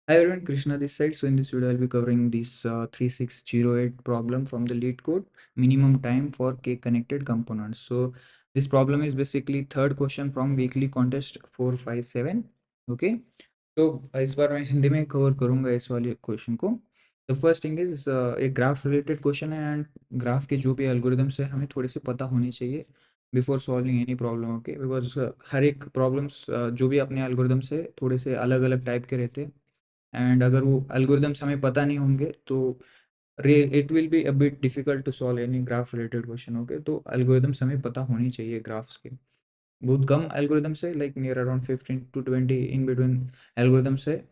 Hi everyone, Krishna this side. So in this video, I'll be covering this 3608 problem from the lead code, minimum time for K connected components. So this problem is basically third question from weekly contest 457. Okay, तो इस बार मैं हिंदी में cover करूंगा इस वाले question को. The first thing is एक graph related question है एंड ग्राफ के जो भी एल्गोरिदम्स है हमें थोड़े से पता होनी चाहिए before solving any problem. Okay, because हर एक प्रॉब्लम्स जो भी अपने एल्गोरिदम्स है थोड़े से अलग अलग टाइप के रहते हैं एंड अगर वो एल्गोरिदम्स हमें पता नहीं होंगे तो it will be a bit difficult to solve any graph related question. Okay, तो एल्गोरिदम्स हमें पता होनी चाहिए ग्राफ्स के. बहुत कम एल्गोरिदम्स है, like near around 15 to 20 in between algorithms है.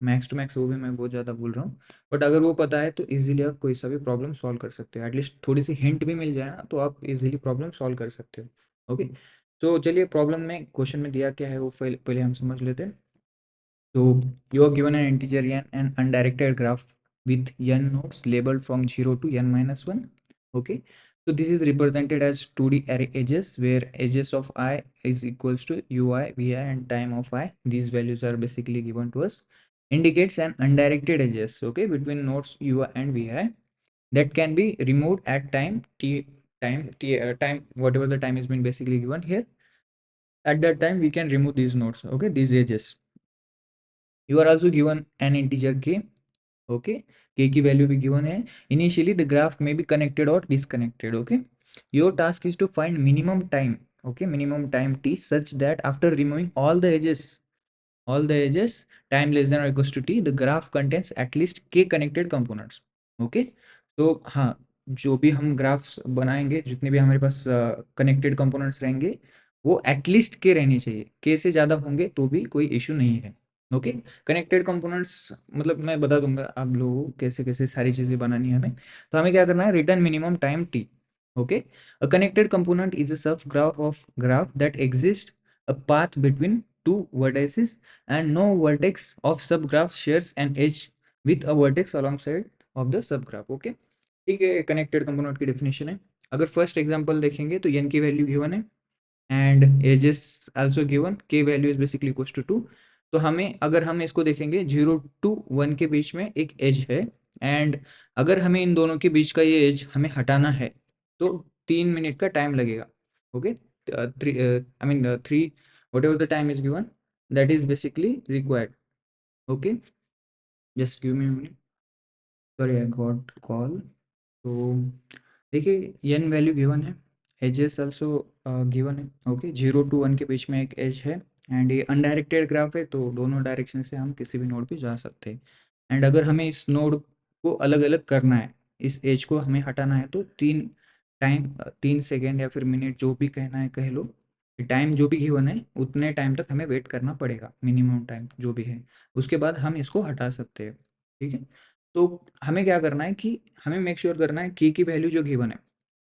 मैक्स टू मैक्स वो भी मैं बहुत ज़्यादा बोल रहा हूँ, बट अगर वो पता है तो इजीली आप कोई सा भी प्रॉब्लम सॉल्व कर सकते हो. एटलीस्ट थोड़ी सी हिंट भी मिल जाए ना तो आप इजीली प्रॉब्लम सॉल्व कर सकते हो. ओके, तो चलिए प्रॉब्लम में क्वेश्चन में दिया क्या है वो पहले हम समझ लेते हैं. So you are given an integer n and undirected graph with n nodes labeled from 0 to n minus 1. Okay. So this is represented as 2D array edges where edges of I is equals to ui, vi and time of I. These values are basically given to us. Indicates an undirected edges, okay, between nodes ui and vi that can be removed at time whatever the time has been basically given here. At that time we can remove these nodes, okay, these edges. You are also given an integer k. Okay, k की value भी given है. Initially the graph may be connected or disconnected. Okay, your task is to find minimum time, okay, minimum time t such that after removing all the edges, time less than or equals to t, the graph contains at least k connected components. Okay, तो हाँ, जो भी हम graphs बनाएंगे, जितने भी हमारे पास connected components रहेंगे वो एटलीस्ट के रहने चाहिए. के से ज़्यादा होंगे तो भी कोई इशू नहीं है. ओके, कनेक्टेड कंपोनेंट्स मतलब मैं बता दूंगा आप लोगों को कैसे कैसे सारी चीज़ें बनानी है हमें. तो हमें क्या करना है, return minimum time T. Okay, a connected component is a सब graph of graph that exist a path between two vertices and no vertex of subgraph shares an edge with a vertex alongside of the subgraph. Okay, ठीक है, connected component की definition है. अगर first example देखेंगे तो n की value given है and edges also given, K value is basically equals to 2. तो हमें अगर हम इसको देखेंगे 0 to 1 के बीच में एक एज है एंड अगर हमें इन दोनों के बीच का ये एज हमें हटाना है तो 3 मिनट का टाइम लगेगा. Okay, three I mean three whatever the time is given, that is basically required. Okay, just give me a minute. Sorry, I got call. तो देखिए n वैल्यू गिवन है, एजेस आल्सो गिवन है. Okay, 0 to 1 के बीच में एक as है and ये अनडायरेक्टेड ग्राफ है तो दोनों डायरेक्शन से हम किसी भी नोड पे जा सकते हैं. एंड अगर हमें इस नोड को अलग अलग करना है, इस एज को हमें हटाना है तो 3 सेकेंड या फिर मिनट जो भी कहना है कह लो, टाइम जो भी गिवन है उतने टाइम तक हमें वेट करना पड़ेगा, मिनिमम टाइम जो भी है. उसके बाद हम इसको हटा सकते हैं. ठीक है, तो हमें क्या करना है कि हमें मेक श्योर करना है की वैल्यू जो गिवन है.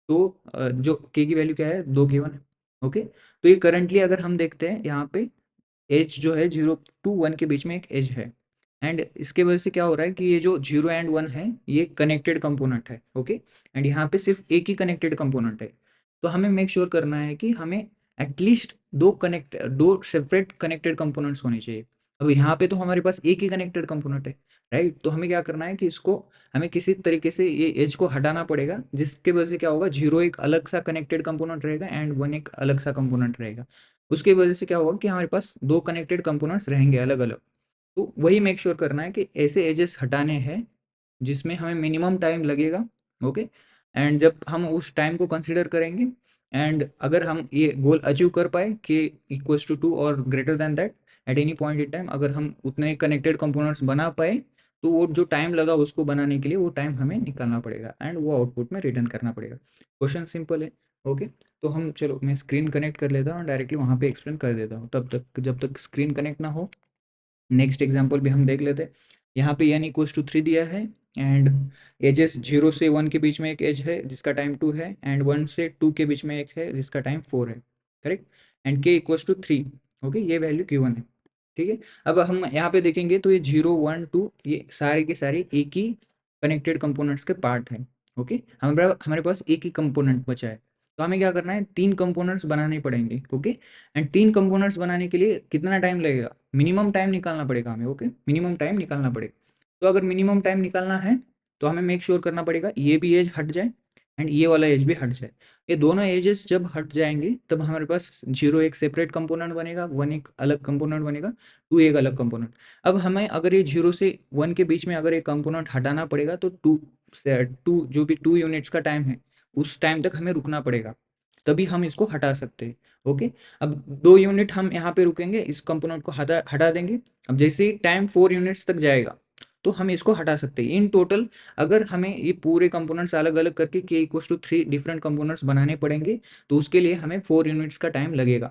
तो जो के की वैल्यू क्या है, 2 गिवन है. ओके, तो ये करंटली अगर हम देखते हैं यहाँ पे एज जो है 0 to 1 के बीच में एक एज है एंड इसके वजह से क्या हो रहा है कि ये जो 0 and 1 है ये कनेक्टेड कंपोनेंट है. ओके, एंड यहाँ पे सिर्फ एक ही कनेक्टेड कंपोनेंट है. तो हमें मेक श्योर करना है कि हमें एटलीस्ट दो सेपरेट कनेक्टेड कंपोनेंट्स होने चाहिए. अब यहाँ पे तो हमारे पास एक ही कनेक्टेड कंपोनेंट है, राइट. तो हमें क्या करना है कि इसको हमें किसी तरीके से ये एज को हटाना पड़ेगा जिसके वजह से क्या होगा, 0 एक अलग सा कनेक्टेड कंपोनेंट रहेगा एंड 1 एक अलग सा कंपोनेंट रहेगा. उसकी वजह से क्या होगा कि हमारे पास दो कनेक्टेड कंपोनेंट्स रहेंगे अलग अलग. तो वही मेक श्योर करना है कि ऐसे एजेस हटाने हैं जिसमें हमें मिनिमम टाइम लगेगा. ओके, एंड जब हम उस टाइम को कंसिडर करेंगे एंड अगर हम ये गोल अचीव कर पाए कि इक्वल्स टू 2 और greater than that at any point in time, अगर हम उतने कनेक्टेड कंपोनेंट्स बना पाए तो वो जो टाइम लगा उसको बनाने के लिए वो टाइम हमें निकालना पड़ेगा एंड वो आउटपुट में रिटर्न करना पड़ेगा. क्वेश्चन सिंपल है. ओके, तो हम चलो मैं स्क्रीन कनेक्ट कर लेता हूँ, डायरेक्टली वहाँ पे एक्सप्लेन कर देता हूँ. तब तक जब तक स्क्रीन कनेक्ट ना हो नेक्स्ट एग्जाम्पल भी हम देख लेते हैं. यहाँ पे n इक्वल्स टू 3 दिया है एंड एजेस 0 से 1 के बीच में एक एज है जिसका टाइम 2 है एंड 1 से 2 के बीच में एक है जिसका टाइम 4 है. Correct, and k equals to 3. Okay, ये वैल्यू गिवन है. ठीक है, अब हम यहाँ पे देखेंगे तो ये 0 1 2 ये सारे के सारे एक ही कनेक्टेड कंपोनेंट्स के पार्ट हैं. ओके, हमारे पास एक ही कंपोनेंट बचा है. तो हमें क्या करना है, 3 कंपोनेंट्स बनाने पड़ेंगे, ओके। एंड 3 कंपोनेंट्स बनाने के लिए कितना टाइम लगेगा, मिनिमम टाइम निकालना पड़ेगा हमें, ओके, मिनिमम टाइम निकालना पड़ेगा। तो अगर मिनिमम टाइम निकालना है तो हमें मेक श्योर करना पड़ेगा ये भी एज हट जाए एंड ये वाला एज भी हट जाए। ये दोनों एजेस जब हट जाएंगे तब हमारे पास 0 एक सेपरेट कंपोनेंट बनेगा, 1 एक अलग कंपोनेंट बनेगा, 2 एक अलग कंपोनेंट। अब हमें अगर ये 0 से 1 के बीच में अगर एक कंपोनेंट हटाना पड़ेगा तो 2 जो भी 2 यूनिट्स का टाइम है उस टाइम तक हमें रुकना पड़ेगा, तभी हम इसको हटा सकते हैं, ओके। अब 2 यूनिट हम यहाँ पे रुकेंगे, इस कंपोनेंट को हटा हटा देंगे। अब जैसे ही टाइम 4 यूनिट्स तक जाएगा तो हम इसको हटा सकते हैं। इन टोटल अगर हमें ये पूरे कंपोनेंट्स अलग अलग करके k equals to 3 different components बनाने पड़ेंगे तो उसके लिए हमें 4 यूनिट्स का टाइम लगेगा,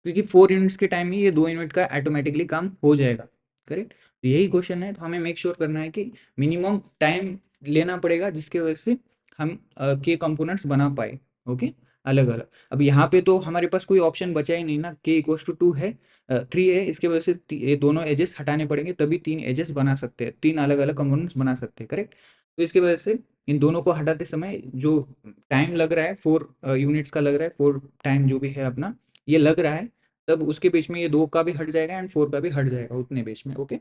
क्योंकि 4 यूनिट्स के टाइम में ये 2 यूनिट का ऑटोमेटिकली काम हो जाएगा, करेक्ट। तो यही क्वेश्चन है, तो हमें मेक श्योर करना है कि मिनिमम टाइम लेना पड़ेगा जिसकी वजह से हम के कंपोनेंट्स बना पाए, ओके, अलग अलग। अब यहाँ पे तो हमारे पास कोई ऑप्शन बचा ही नहीं ना, k इक्वल्स टू 2 है, 3 है, इसके वजह से ये दोनों एजेस हटाने पड़ेंगे तभी 3 एजेस बना सकते हैं, 3 अलग अलग कंपोनेंट्स बना सकते हैं, करेक्ट। तो इसकी वजह से इन दोनों को हटाते समय जो टाइम लग रहा है 4 यूनिट्स का लग रहा है, 4 टाइम जो भी है अपना ये लग रहा है, तब उसके बीच में ये 2 का भी हट जाएगा एंड 4 का भी हट जाएगा उतने बीच में, ओके।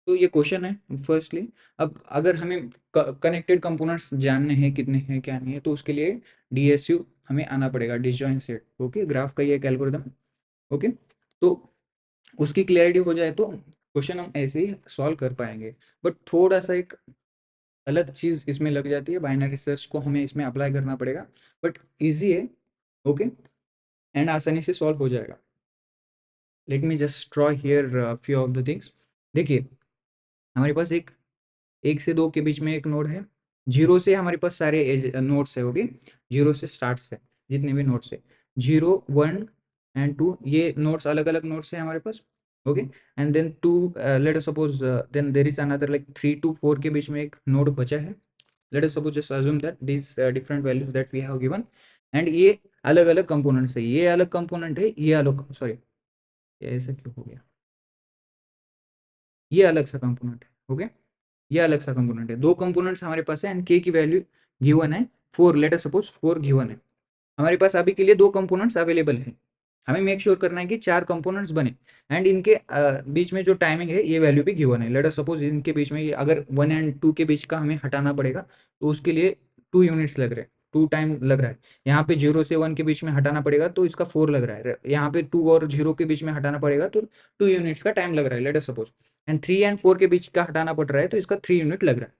तो ये क्वेश्चन है फर्स्टली। अब अगर हमें कनेक्टेड कंपोनेंट्स जानने हैं कितने हैं क्या नहीं है, तो उसके लिए DSU हमें आना पड़ेगा, डिसजॉइंट सेट, ओके, ग्राफ का ये एल्गोरिथम, ओके। तो उसकी क्लैरिटी हो जाए तो क्वेश्चन हम ऐसे ही सॉल्व कर पाएंगे। बट थोड़ा सा एक अलग चीज़ इसमें लग जाती है, बाइनरी सर्च को हमें इसमें अप्लाई करना पड़ेगा, बट ईजी है, ओके, एंड आसानी से सॉल्व हो जाएगा। Late me just draw here few of the things. देखिए हमारे पास एक से 2 के बीच में एक नोड है, 0 से हमारे पास सारे नोड्स है, ओके, 0 से स्टार्ट्स है जितने भी नोड्स है, 0 1 एंड 2, ये नोड्स अलग अलग नोड्स है हमारे पास, okay. And then 2, let us suppose then there is another like 3 to 4 के बीच में एक नोड बचा है। Let us suppose just assume that this different values that we have given, and ये अलग अलग कंपोनेंट्स है, ये अलग कंपोनेंट है, ये अलग, सॉरी ऐसा क्यों हो गया, ये अलग सा कंपोनेंट है, ओके, ये अलग सा कंपोनेंट है। 2 कंपोनेंट्स हमारे पास है एंड के की वैल्यू गिवन है 4, लेट अस सपोज 4 गिवन है। हमारे पास अभी के लिए 2 कंपोनेंट्स अवेलेबल है, हमें मेक श्योर करना है कि 4 कंपोनेंट्स बने एंड इनके बीच में जो टाइमिंग है ये वैल्यू भी गिवन है। लेट अस सपोज इनके बीच में अगर 1 एंड 2 के बीच का हमें हटाना पड़ेगा तो उसके लिए 2 यूनिट्स लग रहे हैं, 2 टाइम लग रहा है। यहाँ पे 0 से 1 के बीच में हटाना पड़ेगा तो इसका 4 लग रहा है। यहाँ पे 2 और 0 के बीच में हटाना पड़ेगा तो 2 यूनिट्स का टाइम लग रहा है, let us suppose. And 3 and 4 के बीच का हटाना पड़ रहा है तो इसका 3 यूनिट लग रहा है।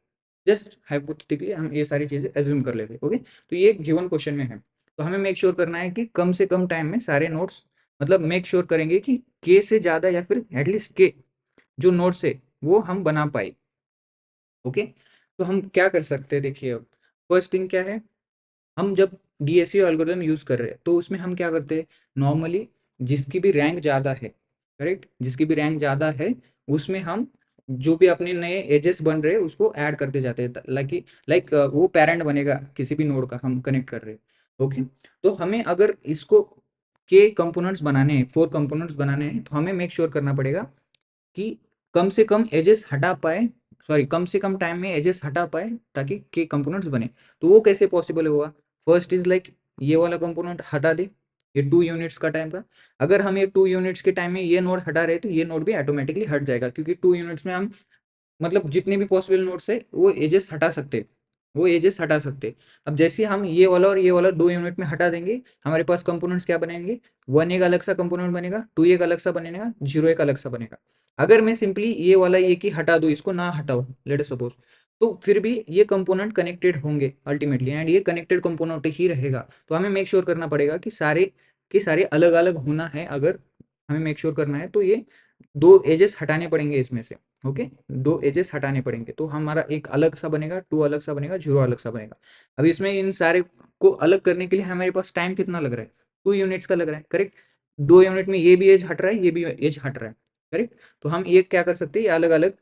जस्ट हाइपोथेटिकली हम ये सारी चीजें एज्यूम कर लेते हैं, ओके। तो ये गिवन क्वेश्चन में है, तो हमें मेक श्योर करना है कि कम से कम टाइम में सारे नोट्स, मतलब मेक श्योर करेंगे कि के से ज्यादा या फिर एटलीस्ट के जो नोट्स है वो हम बना पाए, ओके। तो हम क्या कर सकते हैं, देखिए अब फर्स्ट थिंग क्या है, हम जब DSU एल्गोरिथम यूज कर रहे हैं तो उसमें हम क्या करते हैं, नॉर्मली जिसकी भी रैंक ज़्यादा है, करेक्ट, जिसकी भी रैंक ज़्यादा है उसमें हम जो भी अपने नए एजेस बन रहे हैं उसको ऐड करते जाते हैं, लाइक वो पेरेंट बनेगा किसी भी नोड का हम कनेक्ट कर रहे हैं, ओके। तो हमें अगर इसको के कंपोनेंट्स बनाने हैं, 4 कंपोनेंट्स बनाने हैं, तो हमें मेक श्योर करना पड़ेगा कि कम से कम एजेस हटा पाए, सॉरी कम से कम टाइम में एजेस हटा पाए ताकि के कंपोनेंट्स बने। तो वो कैसे पॉसिबल होगा, फर्स्ट इज लाइक ये वाला कंपोनेंट हटा दे, ये 2 यूनिट्स का टाइम का, अगर हम ये 2 यूनिट्स के टाइम में ये नोड हटा रहे तो ये नोड भी ऑटोमेटिकली हट जाएगा, क्योंकि 2 यूनिट्स में हम मतलब जितने भी पॉसिबल नोड्स है वो एजेस हटा सकते, वो एजेस हटा सकते। अब जैसे हम ये वाला और ये वाला 2 यूनिट में हटा देंगे, हमारे पास कंपोनेंट्स क्या बनेंगे, 1 एक अलग सा कंपोनेंट बनेगा, 2 एक अलग सा बनेगा, 0 एक अलग सा बनेगा। अगर मैं सिंपली ये वाला एक ही हटा दूं, इसको ना हटाओ लेट अस सपोज, तो फिर भी ये कंपोनेंट कनेक्टेड होंगे अल्टीमेटली एंड ये कनेक्टेड कंपोनेंट ही रहेगा। तो हमें मेक श्योर करना पड़ेगा कि सारे अलग अलग होना है, अगर हमें मेक श्योर करना है तो ये 2 एजेस हटाने पड़ेंगे इसमें से, ओके, 2 एजेस हटाने पड़ेंगे तो हमारा एक अलग सा बनेगा, 2 अलग सा बनेगा, 0 अलग सा बनेगा। अब इसमें इन सारे को अलग करने के लिए हमारे पास टाइम कितना लग रहा है, 2 यूनिट्स का लग रहा है, करेक्ट। 2 यूनिट में ये भी एज हट रहा है, ये भी एज हट रहा है, करेक्ट। तो हम ये क्या कर सकते हैं, ये अलग अलग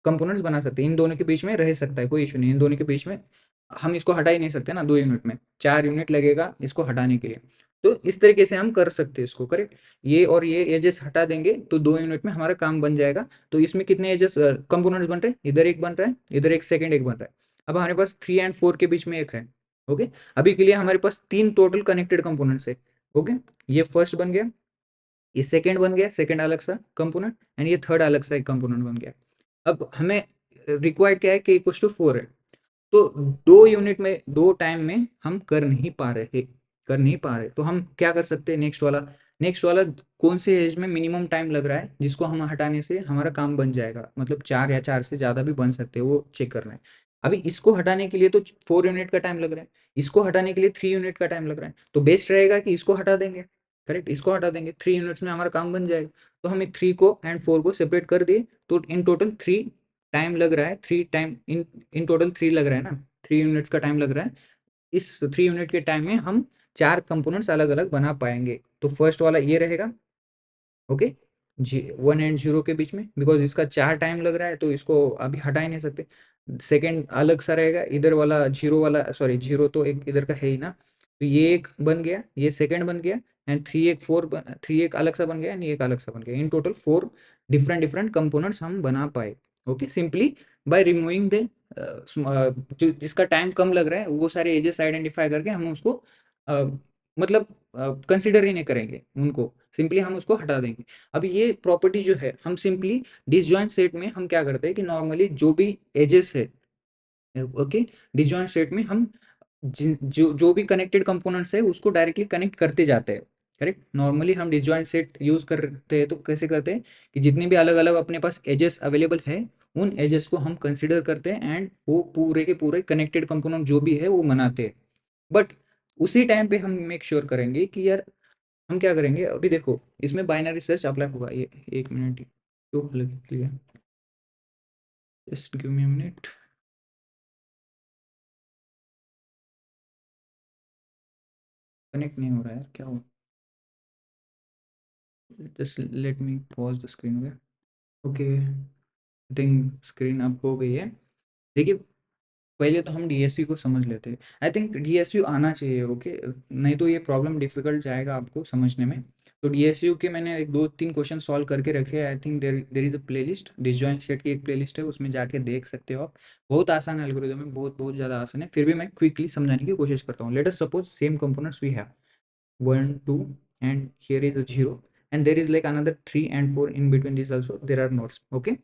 कंपोनेंट्स बना सकते हैं, इन दोनों के बीच में रह सकता है, कोई इशू नहीं, इन दोनों के बीच में हम इसको हटा ही नहीं सकते ना, 2 यूनिट में 4 यूनिट लगेगा इसको हटाने के लिए। तो इस तरीके से हम कर सकते हैं इसको, करेक्ट। ये और ये एजेस हटा देंगे तो 2 यूनिट में हमारा काम बन जाएगा। तो इसमें कितने एजेस कंपोनेंट्स बन रहे हैं, इधर एक बन रहा है, इधर एक, सेकंड एक बन रहा है। अब हमारे पास 3 एंड 4 के बीच में एक है, ओके, अभी के लिए हमारे पास 3 टोटल कनेक्टेड कंपोनेंट्स है। ओके, ये फर्स्ट बन गया, ये सेकंड बन गया, सेकंड अलग सा कंपोनेंट, एंड ये थर्ड अलग सा एक कंपोनेंट बन गया। अब हमें रिक्वायर्ड क्या है, k इक्वल्स टू 4 है। तो 2 यूनिट में 2 टाइम में हम कर नहीं पा रहे, तो हम क्या कर सकते हैं, नेक्स्ट वाला कौन से एज में मिनिमम टाइम लग रहा है जिसको हम हटाने से हमारा काम बन जाएगा, मतलब 4 या 4 से ज़्यादा भी बन सकते हैं, वो चेक करना है। अभी इसको हटाने के लिए तो 4 यूनिट का टाइम लग रहा है, इसको हटाने के लिए 3 यूनिट का टाइम लग रहा है, तो बेस्ट रहेगा कि इसको हटा देंगे। करेक्ट, इसको हटा देंगे, 3 यूनिट्स में हमारा काम बन जाएगा। तो हमें 3 को एंड 4 को सेपरेट कर दिए, तो इन टोटल 3 टाइम लग रहा है, 3 टाइम इन इन टोटल 3 लग रहा है ना, 3 यूनिट्स का टाइम लग रहा है। इस 3 यूनिट के टाइम में हम 4 कंपोनेंट्स अलग अलग बना पाएंगे। तो फर्स्ट वाला ये रहेगा, ओके, जी 1 एंड 0 के बीच में, बिकॉज इसका 4 टाइम लग रहा है तो इसको अभी हटा ही नहीं सकते। सेकेंड अलग सा रहेगा, इधर वाला जीरो वाला, सॉरी जीरो तो एक इधर का है ही ना, तो ये एक बन गया, ये सेकेंड बन गया, एंड 3 एक अलग सा बन गया, एंड ये एक अलग सा बन गया। In total 4 different different components हम बना पाए। Okay, simply by removing the जो जिसका टाइम कम लग रहा है वो सारे एजेस आइडेंटिफाई करके हम उसको मतलब कंसिडर ही नहीं करेंगे उनको, सिंपली हम उसको हटा देंगे। अब ये प्रॉपर्टी जो है, हम सिंपली डिसजॉइंट सेट में हम क्या करते हैं कि नॉर्मली जो भी एजेस है, ओके, डिसजॉइंट सेट में हम जो जो भी कनेक्टेड कंपोनेंट्स है उसको डायरेक्टली कनेक्ट करते जाते हैं। करेक्ट, नॉर्मली हम डिसजॉइंट सेट यूज करते हैं तो कैसे करते हैं कि जितने भी अलग अलग अपने पास एजेस अवेलेबल है, उन एजेस को हम कंसिडर करते हैं एंड वो पूरे के पूरे कनेक्टेड कंपोनेंट जो भी है वो बनाते हैं। बट उसी टाइम पे हम मेक श्योर करेंगे कि यार हम क्या करेंगे, अभी देखो इसमें बाइनरी सर्च अप्लाई होगा, ये एक मिनट क्यों clear, just give me a minute. Connect नहीं हो रहा है, क्या हो, just let me pause the screen. Okay, I think screen अब हो गई है। देखिए, पहले तो हम डीएसयू को समझ लेते हैं। आई थिंक डीएसयू आना चाहिए, ओके, नहीं तो ये प्रॉब्लम डिफिकल्ट जाएगा आपको समझने में। तो डीएसयू के मैंने एक दो तीन क्वेश्चन सॉल्व करके रखे हैं। I think there is a playlist, disjoint set की एक प्लेलिस्ट है, उसमें जाके देख सकते हो आप। बहुत आसान एल्गोरिदम है, बहुत बहुत ज़्यादा आसान है, फिर भी मैं क्विकली समझाने की कोशिश करता हूँ। Let us suppose same components we have 1 2, and here is a 0, and there is like another 3 and 4 in between this also there are nodes. Okay,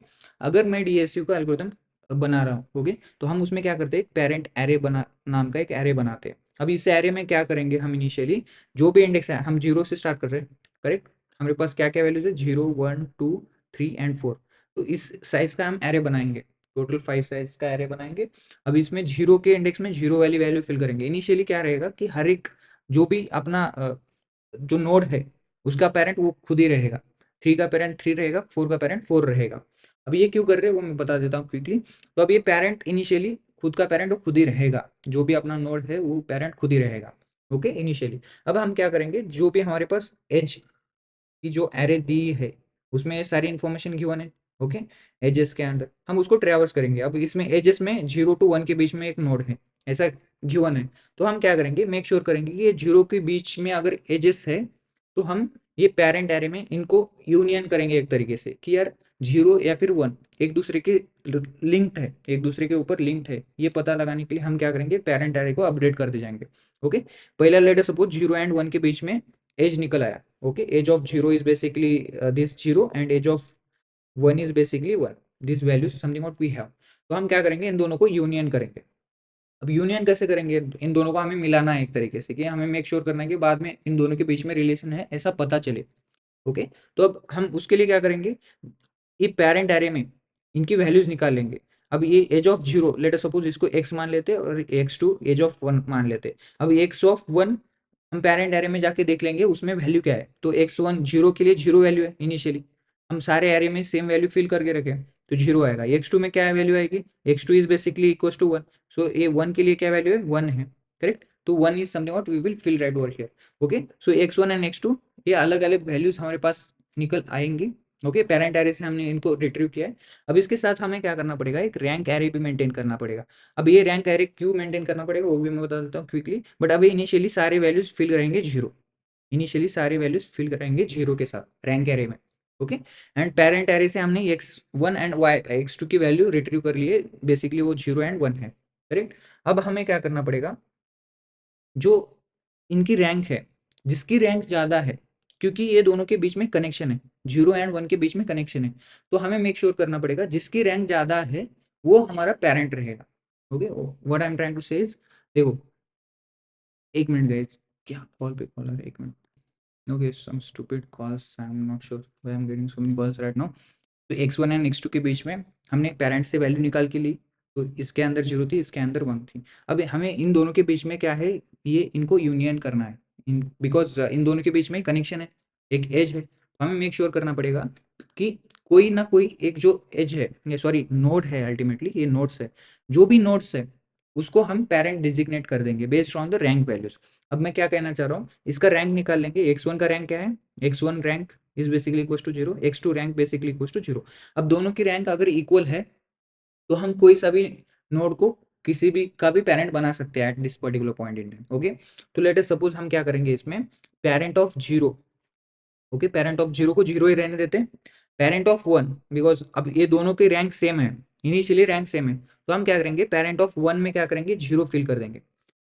अगर मैं डीएसयू का एल्गोरिथम बना रहा हूँ, ओके, तो हम उसमें क्या करते हैं, पेरेंट एरे बना नाम का एक एरे बनाते हैं। अब इस एरे में क्या करेंगे, हम इनिशियली जो भी इंडेक्स है, हम 0 से स्टार्ट कर रहे हैं। करेक्ट, हमारे पास क्या क्या वैल्यूज है, 0 1 2 3 एंड 4। तो इस साइज का हम एरे बनाएंगे, टोटल 5 साइज का एरे बनाएंगे। अब इसमें 0 के इंडेक्स में 0 वाली वैल्यू फिल करेंगे। इनिशियली क्या रहेगा कि हर एक जो भी अपना जो नोड है उसका पेरेंट वो खुद ही रहेगा। 3 का पेरेंट 3 रहेगा, 4 का पेरेंट 4 रहेगा। अब ये क्यों कर रहे हैं वो मैं बता देता हूँ क्विकली। तो अब ये पेरेंट इनिशियली खुद का पेरेंट वो खुद ही रहेगा, जो भी अपना नोड है वो पेरेंट खुद ही रहेगा। ओके, इनिशियली अब हम क्या करेंगे, जो भी हमारे पास एज की जो एरे दी है उसमें ये सारी इन्फॉर्मेशन गिवन है। ओके, एजेस के अंदर हम उसको ट्रेवर्स करेंगे। अब इसमें एजेस में 0 to 1 के बीच में एक नोड है, ऐसा गिवन है। तो हम क्या करेंगे, मेक श्योर करेंगे कि ये 0 के बीच में अगर एजेस है तो हम ये पेरेंट एरे में इनको यूनियन करेंगे एक तरीके से कि यार 0 या फिर 1 एक दूसरे के लिंक्ड है, एक दूसरे के ऊपर लिंक्ड है, ये पता लगाने के लिए हम क्या करेंगे, पेरेंट एरे को अपडेट करते जाएंगे। ओके, पहला लेट अस सपोज 0 एंड 1 के बीच में एज निकल आया। Okay, edge of 0 is basically this 0 and edge of 1 is basically 1, this value something what we have. तो हम क्या करेंगे, इन दोनों को यूनियन करेंगे। अब यूनियन कैसे करेंगे, इन दोनों को हमें मिलाना है एक तरीके से, कि हमें मेक श्योर करना है कि बाद में इन दोनों के बीच में रिलेशन है ऐसा पता चले। ओके, तो अब हम उसके लिए क्या करेंगे, ये पेरेंट एरे में इनकी वैल्यूज निकाल लेंगे। अब ये edge of 0 let us suppose इसको x मान लेते हैं और x2 एज ऑफ 1 मान लेते हैं। अब x ऑफ 1 हम पेरेंट एरे में जाके देख लेंगे उसमें वैल्यू क्या है। तो x1 0 के लिए 0 वैल्यू है इनिशियली, हम सारे एरे में सेम वैल्यू फिल करके रखे तो 0 आएगा। x2 में क्या वैल्यू आएगी, x2 is basically equal to 1, so ये 1 के लिए क्या वैल्यू है, 1 है। करेक्ट, तो 1 is something what we will fill right over here. Okay, so x1 and x2 ये अलग अलग वैल्यूज हमारे पास निकल आएंगी। ओके, पेरेंट एरे से हमने इनको रिट्रीव किया है। अब इसके साथ हमें क्या करना पड़ेगा, एक रैंक एरे भी मेंटेन करना पड़ेगा। अब ये रैंक एरे क्यों मेंटेन करना पड़ेगा वो भी मैं बता देता हूँ क्विकली। बट अभी इनिशियली सारे वैल्यूज फिल करेंगे 0, इनिशियली सारे वैल्यूज फिल करेंगे 0 के साथ रैंक एरे में। ओके, एंड पेरेंट एरे से हमने x1 एंड x2 की वैल्यू रिट्रीव कर लिए, बेसिकली वो 0 एंड 1 है। करेक्ट, अब हमें क्या करना पड़ेगा, जो इनकी रैंक है, जिसकी रैंक ज़्यादा है, क्योंकि ये दोनों के बीच में कनेक्शन है, 0 एंड 1 के बीच में कनेक्शन है, तो हमें मेक श्योर करना पड़ेगा जिसकी रैंक ज़्यादा है वो हमारा पेरेंट रहेगा। Okay, what I am trying to say is, देखो 1 मिनट गाइस, क्या कॉल पे कॉल आ रहा है, 1 minute. Okay, some stupid calls, I am not sure why I am getting so many calls right now. तो x1 and x2 के बीच में हमने पेरेंट्स से वैल्यू निकाल के ली, तो इसके अंदर 0 थी, इसके अंदर 1 थी। अब हमें इन दोनों के बीच में क्या है, ये इनको यूनियन करना है, बिकॉज इन दोनों के बीच में कनेक्शन है, एक एज है, तो हमें मेक श्योर करना पड़ेगा कि कोई ना कोई एक जो एज है, ये सॉरी नोड है, अल्टीमेटली ये नोड्स है, जो भी नोड्स है उसको हम पेरेंट डिजिग्नेट कर देंगे based on the rank values. अब मैं क्या कहना चाह रहा हूँ, इसका रैंक निकाल लेंगे, x1 का रैंक क्या है, x1 rank is basically equal to 0, x2 rank basically equal to 0। अब दोनों की रैंक अगर इक्वल है तो हम कोई सा भी नोड को किसी भी का भी पेरेंट बना सकते हैं at this particular point in time. Okay, तो लेट अस सपोज हम क्या करेंगे इसमें, parent of 0, okay, parent of 0 को 0 ही रहने देते हैं, पेरेंट ऑफ 1, बिकॉज अब ये दोनों के रैंक सेम है, इनिशियली रैंक सेम है, तो हम क्या करेंगे, पेरेंट ऑफ 1 में क्या करेंगे, 0 फिल कर देंगे।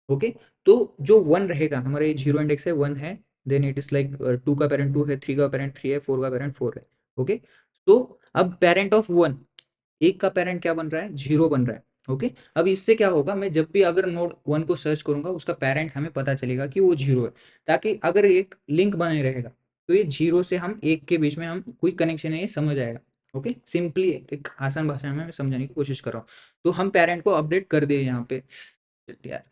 ओके, तो जो 1 रहेगा, हमारा ये 0 इंडेक्स है, 1 है, देन इट इज लाइक 2 का पेरेंट 2 है, 3 का पेरेंट 3 है, 4 का पेरेंट 4 है। ओके, तो अब पेरेंट ऑफ 1, एक का पेरेंट क्या बन रहा है, 0 बन रहा है। ओके, अब इससे क्या होगा, मैं जब भी अगर नोड 1 को सर्च करूंगा उसका पेरेंट हमें पता चलेगा कि वो 0 है, ताकि अगर एक लिंक बने रहेगा तो ये 0 से हम 1 के बीच में हम कोई कनेक्शन है ये समझ आएगा। ओके, सिंपली एक आसान भाषा में मैं समझाने की कोशिश कर रहा हूँ। तो हम पेरेंट को अपडेट कर दिए यहाँ पे यार।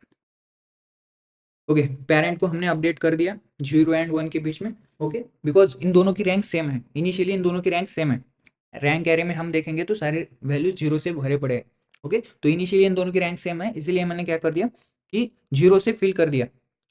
ओके, पेरेंट को हमने अपडेट कर दिया 0 एंड 1 के बीच में। ओके, बिकॉज इन दोनों की रैंक सेम है, इनिशियली इन दोनों की रैंक सेम है, रैंक एरे में हम देखेंगे तो सारे वैल्यू 0 से भरे पड़े हैं। ओके, तो इनिशियली इन दोनों की रैंक सेम है, इसीलिए मैंने क्या कर दिया कि 0 से फिल कर दिया।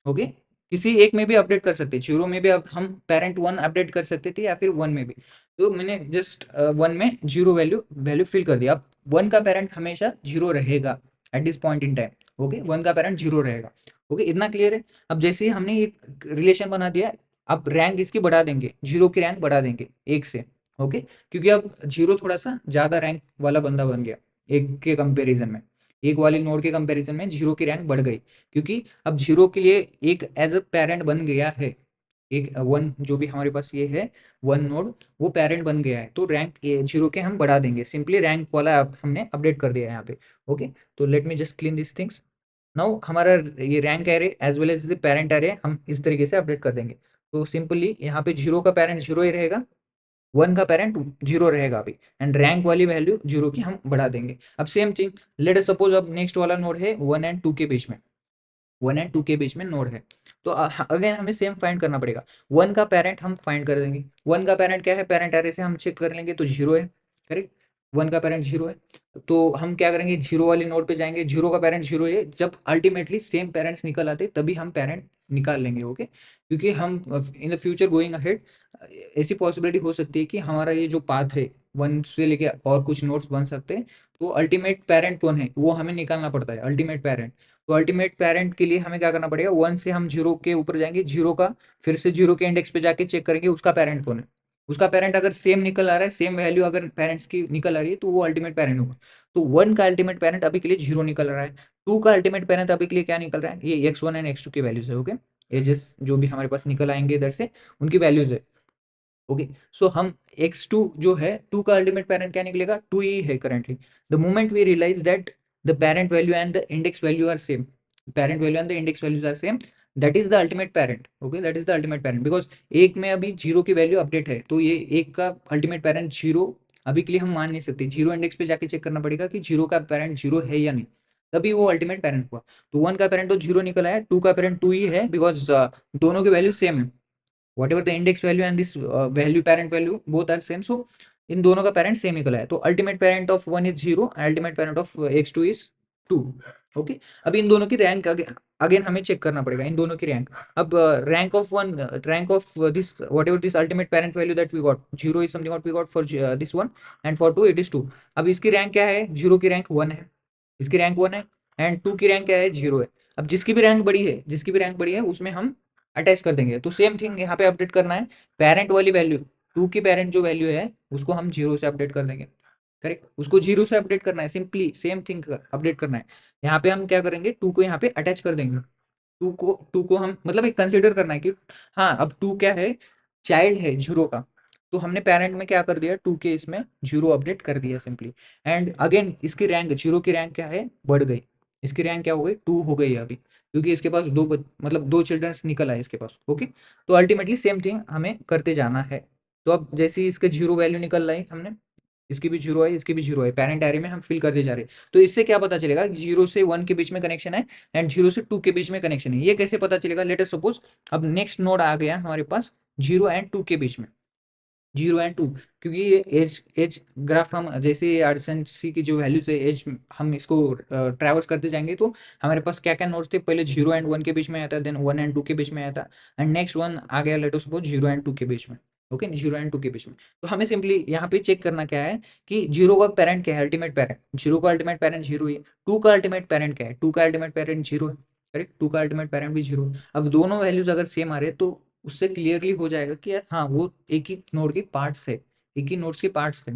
ओके, किसी एक में भी अपडेट कर सकते, 0 में भी अब हम पेरेंट 1 अपडेट कर सकते थे या फिर 1 में भी, तो मैंने जस्ट 1 में 0 वैल्यू वैल्यू फिल कर दिया। अब 1 का पेरेंट हमेशा 0 रहेगा at this point in time. Okay, 1 का पेरेंट 0 रहेगा। ओके, इतना क्लियर है। अब जैसे ही हमने एक रिलेशन बना दिया, अब रैंक इसकी बढ़ा देंगे, 0 की रैंक बढ़ा देंगे 1 से। ओके, क्योंकि अब 0 थोड़ा सा ज्यादा रैंक वाला बंदा बन गया, 1 के कंपैरिजन में, एक वाले नोड के कंपैरिजन में 0 की रैंक बढ़ गई, क्योंकि अब 0 के लिए एक एज अ पेरेंट बन गया है, एक 1 जो भी हमारे पास ये है 1 नोड, वो पेरेंट बन गया है, तो रैंक 0 के हम बढ़ा देंगे, सिंपली रैंक वाला हमने अपडेट कर दिया है यहाँ पे। ओके, तो let me just clean this things. Now हमारा ये rank array as well as the parent array हम इस तरीके से अपडेट कर देंगे। तो सिंपली यहाँ पे 0 का पेरेंट 0 ही रहेगा, 1 का पेरेंट 0 रहेगा अभी, एंड रैंक वाली वैल्यू 0 की हम बढ़ा देंगे। अब same thing, late us suppose अब नेक्स्ट वाला नोड है 1 एंड 2 के बीच में, 1 एंड 2 के बीच में नोड है, तो अगेन हमें सेम फाइंड करना पड़ेगा। 1 का पेरेंट हम फाइंड कर देंगे, 1 का पेरेंट क्या है, पेरेंट एरे से हम चेक कर लेंगे तो 0 है, करेक्ट, 1 का पेरेंट 0 है, तो हम क्या करेंगे, 0 वाली नोड पे जाएंगे, 0 का पेरेंट 0 है, जब अल्टीमेटली सेम पेरेंट्स निकल आते तभी हम पेरेंट निकाल लेंगे। ओके, क्योंकि हम in the future going ahead ऐसी पॉसिबिलिटी हो सकती है कि हमारा ये जो पाथ है 1 से लेके और कुछ नोड्स बन सकते हैं, तो अल्टीमेट पेरेंट कौन है वो हमें निकालना पड़ता है, अल्टीमेट पेरेंट। तो अल्टीमेट पेरेंट के लिए हमें क्या करना पड़ेगा, 1 से हम 0 के ऊपर जाएंगे, 0 का फिर से 0 के इंडेक्स पे जाके चेक करेंगे उसका पेरेंट कौन है, उसका पेरेंट अगर सेम निकल आ रहा है, सेम वैल्यू अगर पेरेंट्स की निकल आ रही है, तो वो अल्टीमेट पेरेंट होगा। तो 1 का अल्टीमेट पेरेंट अभी के लिए 0 निकल रहा है, 2 का अल्टीमेट पेरेंट अभी के लिए क्या निकल रहा है, ये x1 एंड x2 की वैल्यूज है। ओके, एजेस जो भी हमारे पास निकल आएंगे इधर से उनकी वैल्यूज है। ओके, सो हम x2 जो है 2 का अल्टीमेट पेरेंट क्या निकलेगा, 2 ही है currently. The moment we realize that the parent value and the index value are same, parent value and the index values are same, that is the ultimate parent. Okay, that is the ultimate parent, because एक में अभी 0 की value update है, तो ये एक का ultimate parent 0 अभी के लिए हम मान नहीं सकते, 0 इंडेक्स पे जाके चेक करना पड़ेगा कि 0 का पेरेंट 0 है या नहीं, तभी वो अल्टीमेट पेरेंट हुआ। तो 1 का पेरेंट तो 0 निकल आया, 2 का पेरेंट 2 ही है, बिकॉज दोनों की वैल्यू सेम है, whatever the index value and this value parent value both are same, so इन दोनों का पेरेंट सेम निकला है, तो ultimate parent of 1 is 0, ultimate parent of x2 is 2। Okay, अब इन दोनों की रैंक अगेन हमें चेक करना पड़ेगा, इन दोनों की रैंक। अब rank of one, rank of this whatever this ultimate parent value that we got, 0 is something what we got for this one, and for 2 it is 2। अब इसकी रैंक क्या है, 0 की रैंक 1 है, इसकी रैंक 1 है, एंड 2 की रैंक क्या है, 0 है। अब जिसकी भी रैंक बड़ी है, जिसकी भी रैंक बड़ी है उसमें हम अटैच कर देंगे, तो सेम थिंग यहाँ पे अपडेट करना है, पेरेंट वाली वैल्यू 2 की पेरेंट जो वैल्यू है उसको हम 0 से अपडेट कर देंगे, करेक्ट, उसको 0 से अपडेट करना है, सिंपली सेम थिंग अपडेट करना है। यहाँ पे हम क्या करेंगे, 2 को यहाँ पे अटैच कर देंगे, टू को हम मतलब एक कंसिडर करना है कि हाँ अब टू क्या है, चाइल्ड है जीरो का, तो हमने पेरेंट में क्या कर दिया, टू के इसमें जीरो अपडेट कर दिया सिंपली। एंड अगेन इसकी रैंक, जीरो की रैंक क्या है, बढ़ गई, इसकी रैंक क्या हो गई, टू हो गई अभी, क्योंकि इसके पास मतलब दो चिल्ड्रंस निकल आए इसके पास। ओके, तो अल्टीमेटली सेम थिंग हमें करते जाना है। तो अब जैसे ही इसके जीरो वैल्यू निकल रही हमने, इसकी भी जीरो है, इसकी भी जीरो है, पेरेंट एरे में हम फिल करते जा रहे हैं। तो इससे क्या पता चलेगा, जीरो से वन के बीच में कनेक्शन है एंड जीरो से टू के बीच में कनेक्शन है। ये कैसे पता चलेगा, लेट अस सपोज अब नेक्स्ट नोड आ गया हमारे पास जीरो एंड टू के बीच में, जीरो एंड टू, क्योंकि ये एज एज ग्राफ हम जैसे एडजेंसी की जो वैल्यूज है एज, हम इसको ट्रैवर्स करते जाएंगे तो हमारे पास क्या क्या नोड्स थे, पहले जीरो एंड वन के बीच में आया था, देन वन एंड टू के बीच में आया था, एंड नेक्स्ट वन आ गया let us suppose zero and two के बीच में। ओके, जीरो एंड टू के बीच में। तो हमें सिंपली यहाँ पे चेक करना क्या है कि जीरो का पेरेंट क्या है, अल्टीमेट पेरेंट, जीरो का अल्टीमेट पेरेंट जीरो है, टू का अल्टीमेट पेरेंट क्या है, टू का अल्टीमेट पेरेंट जीरो है, करेक्ट, टू का अल्टीमेट पेरेंट भी जीरो। अब दोनों वैल्यूज अगर सेम आ रहे हैं तो उससे क्लियरली हो जाएगा कि यार हाँ वो एक ही नोड के पार्ट्स है, एक ही नोट्स के पार्ट्स थे।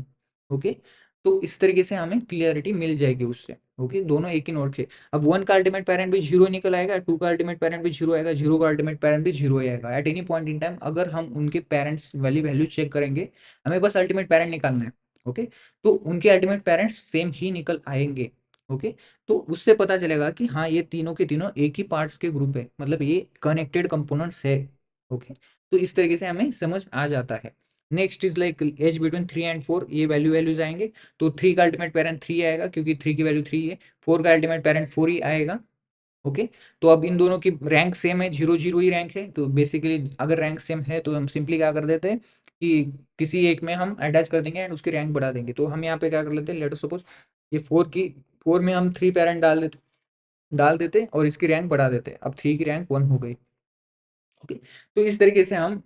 ओके, तो इस तरीके से हमें क्लियरिटी मिल जाएगी उससे। ओके, दोनों एक ही नोड के। अब वन का अल्टीमेट पेरेंट भी जीरो निकल आएगा, टू का अल्टीमेट पेरेंट भी जीरो आएगा, जीरो का अल्टीमेट पेरेंट भी जीरो आएगा at any point in time. अगर हम उनके पेरेंट्स वाली वैल्यू चेक करेंगे, हमें बस अल्टीमेट पेरेंट निकालना है। ओके, तो उनके अल्टीमेट पेरेंट्स सेम ही निकल आएंगे। ओके, तो उससे पता चलेगा कि हाँ ये तीनों के तीनों एक ही पार्ट्स के ग्रुप है, मतलब ये कनेक्टेड कंपोनेंट्स है। ओके, तो इस तरीके से हमें समझ आ जाता है। Next is like edge between three and four, ये वैल्यूज आएंगे। तो थ्री का अल्टीमेट पेरेंट थ्री आएगा क्योंकि थ्री की वैल्यू थ्री है, फोर का अल्टीमेट पेरेंट फोर ही आएगा। ओके, तो अब इन दोनों की रैंक सेम है, जीरो जीरो ही रैंक है, तो बेसिकली अगर रैंक सेम है तो हम सिंपली क्या कर देते हैं कि किसी एक में हम अटैच कर देंगे एंड उसकी रैंक बढ़ा देंगे। तो हम यहाँ पे क्या कर लेते हैं, लेट अस सपोज ये फोर की, फोर में हम थ्री पेरेंट डाल देते और इसकी रैंक बढ़ा देते, अब थ्री की रैंक वन हो गई। ओके, तो इस तरीके से हम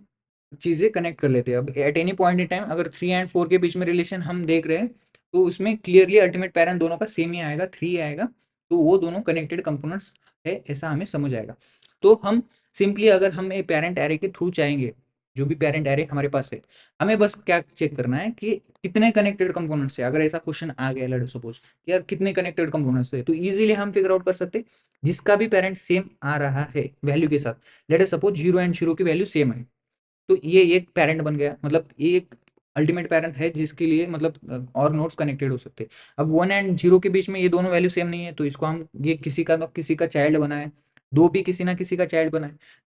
चीजें कनेक्ट कर लेते हैं। अब at any point in time अगर थ्री एंड फोर के बीच में रिलेशन हम देख रहे हैं तो उसमें क्लियरली अल्टीमेट पेरेंट दोनों का सेम ही आएगा, थ्री आएगा, तो वो दोनों कनेक्टेड कंपोनेंट्स है, ऐसा हमें समझ आएगा। तो हम सिंपली अगर हम ये पेरेंट एरे के थ्रू चाहेंगे, जो भी पेरेंट एरे हमारे पास है, हमें बस क्या चेक करना है कि कितने कनेक्टेड कंपोनेंट्स है। अगर ऐसा क्वेश्चन आ गया लेट्स सपोज यार कितने कनेक्टेड कंपोनेंट्स है, तो इजीली हम फिगर आउट कर सकते हैं जिसका भी पेरेंट सेम आ रहा है वैल्यू के साथ। Late us suppose zero and zero की वैल्यू सेम है, तो ये एक पेरेंट बन गया, मतलब ये एक अल्टीमेट पेरेंट है जिसके लिए मतलब और नोड्स कनेक्टेड हो सकते हैं। अब वन एंड जीरो के बीच में ये दोनों वैल्यू सेम नहीं है, तो इसको हम ये किसी का चाइल्ड बनाए, दो भी किसी ना किसी का चाइल्ड बनाए,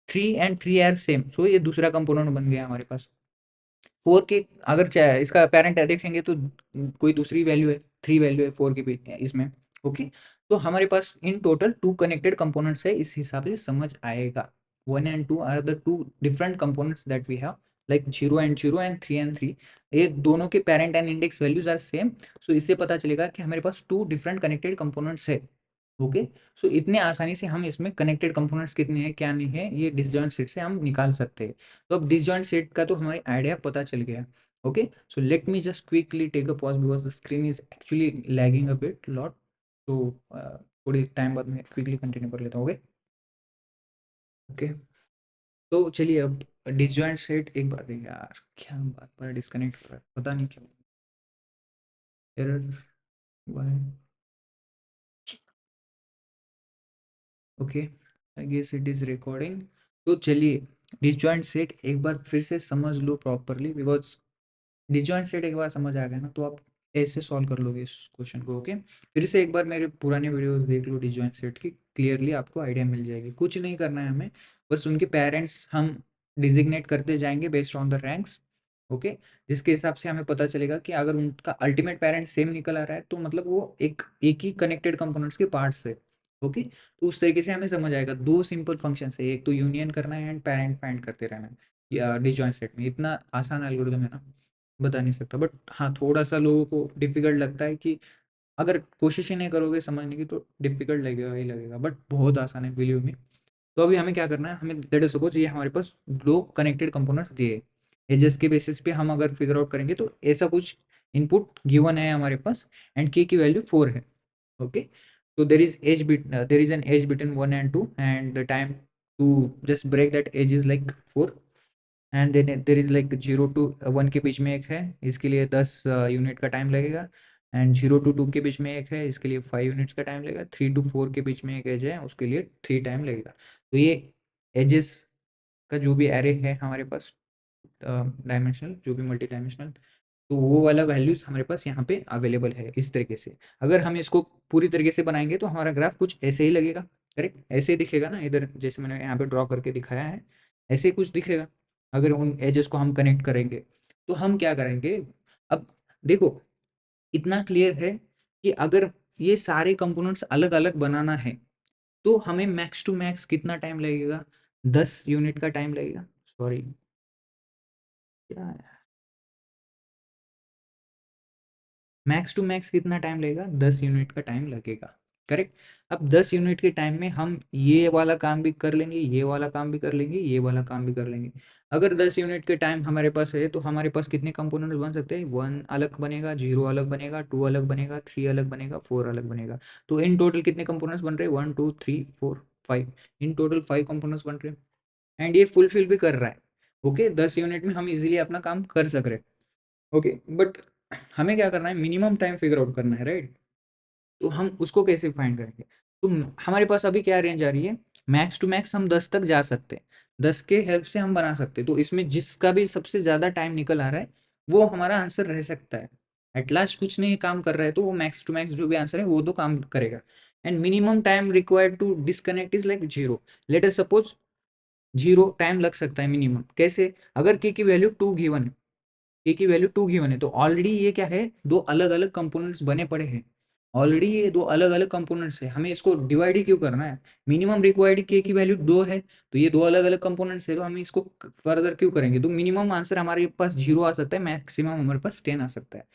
three and three are same, so ये दूसरा कंपोनेंट बन गया हमारे पास। फोर के अगर इसका पेरेंट है देखेंगे तो कोई दूसरी वैल्यू है, थ्री वैल्यू है फोर के बीच इसमें। ओके, तो हमारे पास in total two connected components है, इस हिसाब से समझ आएगा। One and two are the two different components that we have, like zero and three and three, ये दोनों के parent and index values are same. So इससे पता चलेगा कि हमारे पास टू डिफरेंट कनेक्टेड कंपोनेंट्स है। ओके, सो इतने आसानी से हम इसमें कनेक्टेड कंपोनेंट्स कितने हैं क्या नहीं है ये डिसजॉइंट सेट से हम निकाल सकते हैं। तो अब डिसजॉइंट सेट का तो हमारी आइडिया पता चल गया। Okay, so let me just quickly take a pause because the screen is actually lagging a bit lot. तो थोड़ी टाइम बाद में क्विकली कंटिन्यू कर लेता हूँ। ओके ओके, तो चलिए अब डिसजॉइंट सेट एक बार यार क्या बात पर डिस्कनेक्ट हो रहा है पता नहीं क्यों, error why. Okay, I guess it is recording. तो चलिए डिसजॉइंट सेट एक बार फिर से समझ लो प्रॉपरली, बिकॉज डिसजॉइंट सेट एक बार समझ आ गया ना तो आप ऐसे सॉल्व कर लोगे इस क्वेश्चन को। ओके, फिर से एक बार मेरे पुराने वीडियोस देख लो डिसजॉइंट सेट की, क्लियरली आपको आइडिया मिल जाएगी। कुछ नहीं करना है हमें, बस उनके पेरेंट्स हम डिजिग्नेट करते जाएंगे based on the ranks. Okay, जिसके हिसाब से हमें पता चलेगा कि अगर उनका अल्टीमेट पेरेंट सेम निकल आ रहा है तो मतलब वो एक एक ही कनेक्टेड कंपोनेंट्स के पार्ट्स है। ओके, तो उस तरीके से हमें समझ आएगा। दो सिंपल फंक्शन है, एक तो यूनियन करना है एंड पेरेंट फाइंड करते रहना है या डिसजॉइंट सेट में। इतना आसान एल्गोरिथम है ना, बता नहीं सकता, बट हाँ थोड़ा सा लोगों को डिफिकल्ट लगता है कि अगर कोशिश ही नहीं करोगे समझने की तो डिफिकल्ट लगेगा ही लगेगा, बट बहुत आसान है बिलीव मी। तो अभी हमें क्या करना है, हमें लेट अस सपोज ये हमारे पास दो कनेक्टेड कंपोनेंट्स दिए, एजेस के बेसिस पे हम अगर फिगर आउट करेंगे तो ऐसा कुछ इनपुट गिवन है हमारे पास एंड के की वैल्यू फोर है। Okay, so there is an edge between 1 and 2 and the time to just break that edge is like 4 and then there is like zero to one के बीच में एक है, इसके लिए 10 यूनिट का टाइम लगेगा। एंड जीरो टू टू के बीच में एक है, इसके लिए 5 यूनिट्स का टाइम लगेगा। थ्री टू फोर के बीच में एक एज है, उसके लिए 3 टाइम लगेगा। तो ये एजेस का जो भी एरे है हमारे पास डायमेंशनल, जो भी मल्टी डायमेंशनल, तो वो वाला वैल्यूज हमारे पास यहाँ पे अवेलेबल है इस तरीके से। अगर हम इसको पूरी तरीके से बनाएंगे तो हमारा ग्राफ कुछ ऐसे ही लगेगा, करेक्ट, ऐसे ही दिखेगा ना, इधर जैसे मैंने यहाँ पे ड्रॉ करके दिखाया है ऐसे ही कुछ दिखेगा। अगर उन एजेस को हम कनेक्ट करेंगे तो हम क्या करेंगे, अब देखो इतना क्लियर है कि अगर ये सारे कंपोनेंट्स अलग अलग बनाना है तो हमें मैक्स टू मैक्स कितना टाइम लगेगा, 10 यूनिट का टाइम लगेगा। सॉरी, क्या है, मैक्स टू मैक्स कितना टाइम लगेगा, 10 यूनिट का टाइम लगेगा, करेक्ट। अब 10 यूनिट के टाइम में हम ये वाला काम भी कर लेंगे, ये वाला काम भी कर लेंगे, ये वाला काम भी कर लेंगे। अगर 10 यूनिट के टाइम हमारे पास है तो हमारे पास कितने कंपोनेंट बन सकते हैं, 1 अलग बनेगा, 0 अलग बनेगा, 2 अलग बनेगा, 3 अलग बनेगा, 4 अलग बनेगा। तो इन टोटल कितने कंपोनेंट्स बन रहे हैं, 1 2 3 4 5, इन टोटल 5 कंपोनेंट्स बन रहे हैं। एंड ये फुलफिल भी कर रहा है। ओके, 10 यूनिट में हम इजीली अपना काम कर सक रहे हैं। ओके, बट हमें क्या करना है, मिनिमम टाइम फिगर आउट करना है, राइट। तो हम उसको कैसे फाइंड करेंगे, तो हमारे पास अभी क्या रेंज आ रही है, मैक्स टू मैक्स हम 10 तक जा सकते हैं, 10 के हेल्प से हम बना सकते हैं। तो इसमें जिसका भी सबसे ज़्यादा टाइम निकल आ रहा है वो हमारा आंसर रह सकता है। एट लास्ट कुछ नहीं काम कर रहा है तो वो मैक्स टू मैक्स जो भी आंसर है वो तो काम करेगा। And minimum time required to disconnect is like 0। Let us suppose 0 time लग सकता है मिनिमम, कैसे, अगर के की वैल्यू 2 गिवन है, ए की वैल्यू 2 गिवन है तो ऑलरेडी ये क्या है, दो अलग अलग कंपोनेंट्स बने पड़े हैं। ऑलरेडी ये दो अलग अलग कंपोनेंट्स है, हमें इसको डिवाइड ही क्यों करना है, मिनिमम रिक्वायर्ड के की वैल्यू 2 है तो ये दो अलग अलग कंपोनेंट्स है तो हम इसको फर्दर क्यों करेंगे। तो मिनिमम आंसर हमारे पास 0 आ सकता है, मैक्सिमम हमारे पास 10 आ सकता है।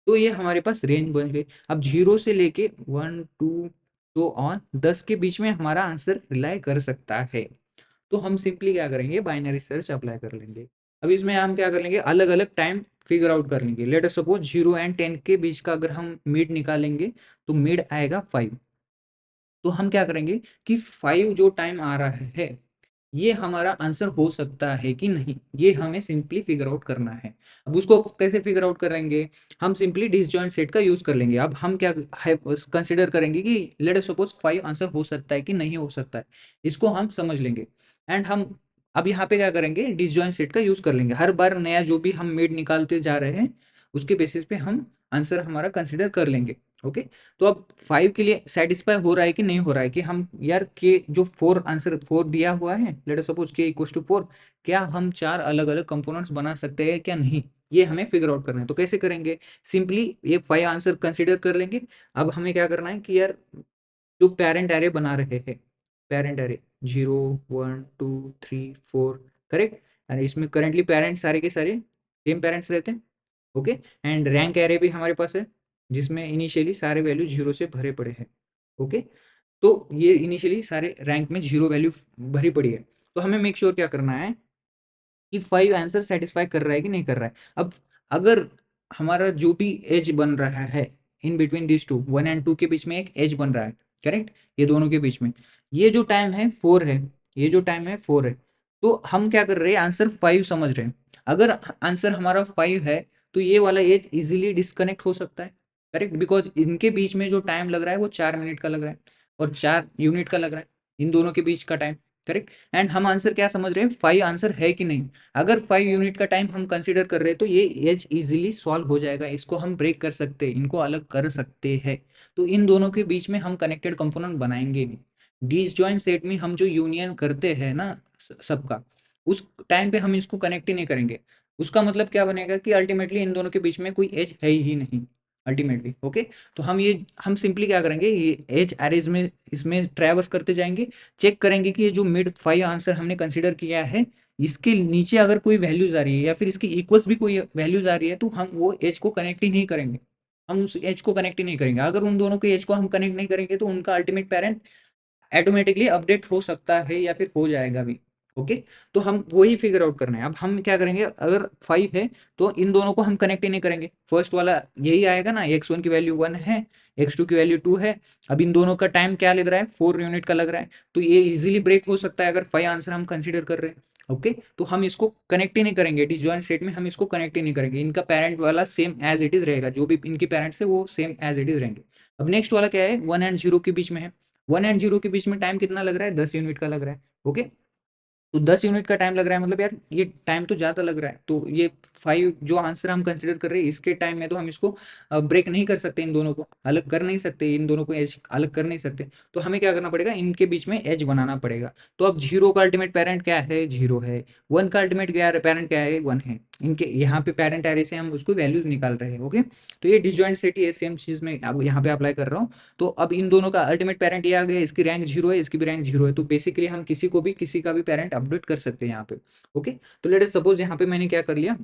तो ये हमारे पास रेंज बन गई। अब 0 से लेके 1 2 तो ऑन 10 के बीच में हमारा आंसर रिलाई कर सकता है। तो हम सिंपली क्या करेंगे, बाइनरी सर्च अप्लाई कर लेंगे। अब इसमें हम क्या कर लेंगे, अलग अलग टाइम फिगर आउट कर लेंगे। लेट अस सपोज 0 एंड 10 के बीच का अगर हम मिड निकालेंगे तो मिड आएगा 5। तो हम क्या करेंगे कि 5 जो टाइम आ रहा है ये हमारा आंसर हो सकता है कि नहीं, ये हमें सिंपली फिगर आउट करना है। अब उसको कैसे फिगर आउट करेंगे, हम सिंपली डिसजॉइंट सेट का यूज कर लेंगे। अब हम क्या कंसिडर करेंगे कि लेट अस सपोज 5 आंसर हो सकता है कि नहीं हो सकता है, इसको हम समझ लेंगे। एंड हम अब यहाँ पे क्या करेंगे, डिसजॉइंट सेट का यूज कर लेंगे। हर बार नया जो भी हम मिड निकालते जा रहे हैं उसके बेसिस पे हम आंसर हमारा कंसिडर कर लेंगे। ओके, तो अब 5 के लिए सेटिस्फाई हो रहा है कि नहीं हो रहा है, कि हम यार के जो 4 आंसर 4 दिया हुआ है, लेट अस सपोज के इक्वल्स टू 4, क्या हम 4 अलग अलग कंपोनेंट्स बना सकते हैं क्या नहीं, ये हमें फिगर आउट करना है। तो कैसे करेंगे, सिंपली ये 5 आंसर कंसिडर कर लेंगे। अब हमें क्या करना है कि यार जो पेरेंट एरे बना रहे हैं, पेरेंट एरे 0 1 2 3 4, करेक्ट, और इसमें करेंटली पेरेंट्स सारे के सारे सेम पेरेंट्स रहते हैं। ओके, एंड रैंक एरे भी हमारे पास है जिसमें इनिशियली सारे वैल्यू 0 से भरे पड़े हैं। ओके, तो ये इनिशियली सारे रैंक में 0 वैल्यू भरी पड़ी है। तो हमें मेक श्योर क्या करना है कि 5 आंसर सेटिस्फाई कर रहा है कि नहीं कर रहा है। अब अगर हमारा जो भी एज बन रहा है in between this two, 1 and 2 के बीच में एक एज बन रहा है, करेक्ट, ये दोनों के बीच में ये जो टाइम है 4 है, ये जो टाइम है 4 है। तो हम क्या कर रहे हैं, आंसर 5 समझ रहे हैं। अगर आंसर हमारा 5 है तो ये वाला एज इजीली डिस्कनेक्ट हो सकता है, करेक्ट, बिकॉज इनके बीच में जो टाइम लग रहा है वो 4 मिनट का लग रहा है और 4 यूनिट का लग रहा है, इन दोनों के बीच का टाइम, करेक्ट। एंड हम आंसर क्या समझ रहे हैं, 5 आंसर है कि नहीं। अगर 5 यूनिट का टाइम हम कंसिडर कर रहे हैं तो ये एज इजीली सॉल्व हो जाएगा, इसको हम ब्रेक कर सकते हैं, इनको अलग कर सकते हैं। तो इन दोनों के बीच में हम कनेक्टेड कंपोनेंट बनाएंगे नहीं। डिसजॉइंट सेट में हम जो यूनियन करते हैं ना सबका, उस टाइम पे हम इसको कनेक्ट ही नहीं करेंगे। उसका मतलब क्या बनेगा कि अल्टीमेटली इन दोनों के बीच में कोई एज है ही नहीं अल्टीमेटली। ओके, तो हम सिंपली क्या करेंगे, ये एज एरेज में इसमें ट्रैवर्स करते जाएंगे, चेक करेंगे कि ये जो मिड 5 आंसर हमने कंसिडर किया है इसके नीचे अगर कोई वैल्यूज आ रही है या फिर इसकी इक्वल्स भी कोई वैल्यूज आ रही है तो हम वो एज को कनेक्ट ही नहीं करेंगे। हम उस एज को कनेक्ट ही नहीं करेंगे। अगर उन दोनों के एज को हम कनेक्ट नहीं करेंगे तो उनका अल्टीमेट पेरेंट ऑटोमेटिकली अपडेट हो सकता है या फिर हो जाएगा भी। ओके, तो हम वही फिगर आउट करना है। अब हम क्या करेंगे, अगर 5 है तो इन दोनों को हम कनेक्ट ही नहीं करेंगे, फर्स्ट वाला यही आएगा ना, x1 की वैल्यू 1 है, x2 की वैल्यू 2 है। अब इन दोनों का टाइम क्या लग रहा है, 4 यूनिट का लग रहा है, तो ये इजीली ब्रेक हो सकता है अगर 5 आंसर हम कंसिडर कर रहे हैं। ओके, तो हम इसको कनेक्ट ही नहीं करेंगे, डिसजॉइंट स्टेट में हम इसको कनेक्ट ही नहीं करेंगे, इनका पेरेंट वाला सेम एज इट इज रहेगा, जो भी इनके पेरेंट्स है वो सेम एज इट इज रहेंगे। अब नेक्स्ट वाला क्या है, 1 एंड 0 के बीच में है। 1 एंड 0 के बीच में टाइम कितना लग रहा है, 10 यूनिट का लग रहा है। ओके, तो 10 यूनिट का टाइम लग रहा है, मतलब यार ये टाइम तो ज़्यादा लग रहा है। तो ये 5 जो आंसर हम कंसिडर कर रहे हैं इसके टाइम में, तो हम इसको ब्रेक नहीं कर सकते, इन दोनों को अलग कर नहीं सकते, इन दोनों को एज अलग कर नहीं सकते। तो हमें क्या करना पड़ेगा, इनके बीच में एज बनाना पड़ेगा। तो अब 0 का अल्टीमेट पेरेंट क्या है, 0 है। 1 का अल्टीमेट पेरेंट क्या है, 1 है। इनके यहाँ पे पेरेंट एरे से हम उसको वैल्यूज निकाल रहे हैं। ओके, तो ये डिजॉइंट सेट है, सेम चीज़ में अब यहाँ पे अप्लाई कर रहा हूँ। तो अब इन दोनों का अल्टीमेट पेरेंट ये आ गया, इसकी रैंक 0 है, इसकी भी रैंक 0 है। तो बेसिकली हम किसी को भी किसी का भी पेरेंट अपडेट कर सकते हैं यहाँ पे। ओके, तो लेट अस सपोज यहाँ पे मैंने क्या कर लिया,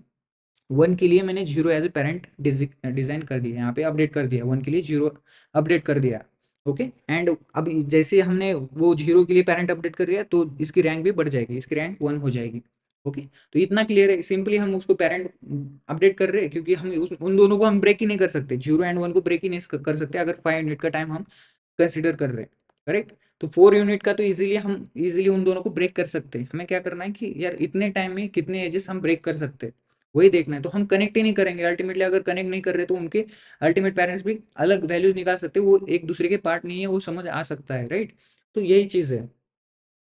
1 के लिए मैंने 0 एज ए पेरेंट डिजाइन कर दिया, यहाँ पे अपडेट कर दिया, 1 के लिए 0 अपडेट कर दिया। ओके, एंड अब जैसे हमने वो 0 के लिए पेरेंट अपडेट कर दिया, तो इसकी रैंक भी बढ़ जाएगी, इसकी रैंक 1 हो जाएगी। ओके, तो इतना क्लियर है, सिंपली हम उसको पेरेंट अपडेट कर रहे हैं, क्योंकि हम उन दोनों को हम ब्रेक ही नहीं कर सकते, 0 एंड 1 को ब्रेक ही नहीं कर सकते अगर 5 यूनिट का टाइम हम कंसिडर कर रहे हैं। करेक्ट, तो 4 यूनिट का तो इजीली हम इजीली उन दोनों को ब्रेक कर सकते हैं। हमें क्या करना है कि यार इतने टाइम में कितने एजेस हम ब्रेक कर सकते हैं, वही देखना है। तो हम कनेक्ट ही नहीं करेंगे अल्टीमेटली, अगर कनेक्ट नहीं कर रहे तो उनके अल्टीमेट पेरेंट्स भी अलग वैल्यूज निकाल सकते हैं, वो एक दूसरे के पार्ट नहीं है, वो समझ आ सकता है। राइट, तो यही चीज़ है।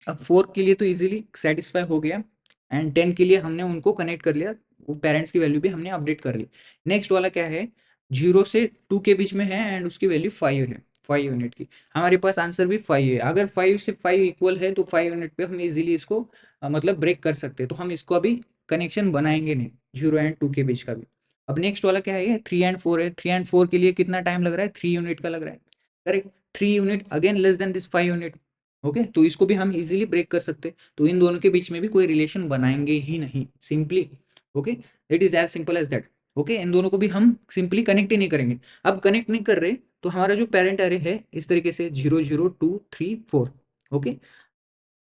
अब 4 के लिए तो इजीली सेटिस्फाई हो गया, एंड 10 के लिए हमने उनको कनेक्ट कर लिया, वो पेरेंट्स की वैल्यू भी हमने अपडेट कर ली। नेक्स्ट वाला क्या है, 0 से 2 के बीच में है एंड उसकी वैल्यू 5 है, 5 यूनिट की। हमारे पास आंसर भी 5 है। अगर 5 से 5 इक्वल है तो 5 यूनिट पे हम इजीली इसको मतलब ब्रेक कर सकते हैं। तो हम इसको अभी कनेक्शन बनाएंगे नहीं 0 एंड 2 के बीच का भी। अब नेक्स्ट वाला क्या है, ये 3 एंड 4 है। 3 एंड 4 के लिए कितना टाइम लग रहा है, 3 यूनिट का लग रहा है। Correct, 3 unit again less than this 5 unit. Okay, तो इसको भी हम इजीली ब्रेक कर सकते हैं। तो इन दोनों के बीच में भी कोई रिलेशन बनाएंगे ही नहीं, simply. Okay, it is as simple as that. Okay, इन दोनों को भी हम सिंपली कनेक्ट ही नहीं करेंगे। अब कनेक्ट नहीं कर रहे, तो हमारा जो पेरेंट एरे है इस तरीके से 0 0 2 3 4। ओके,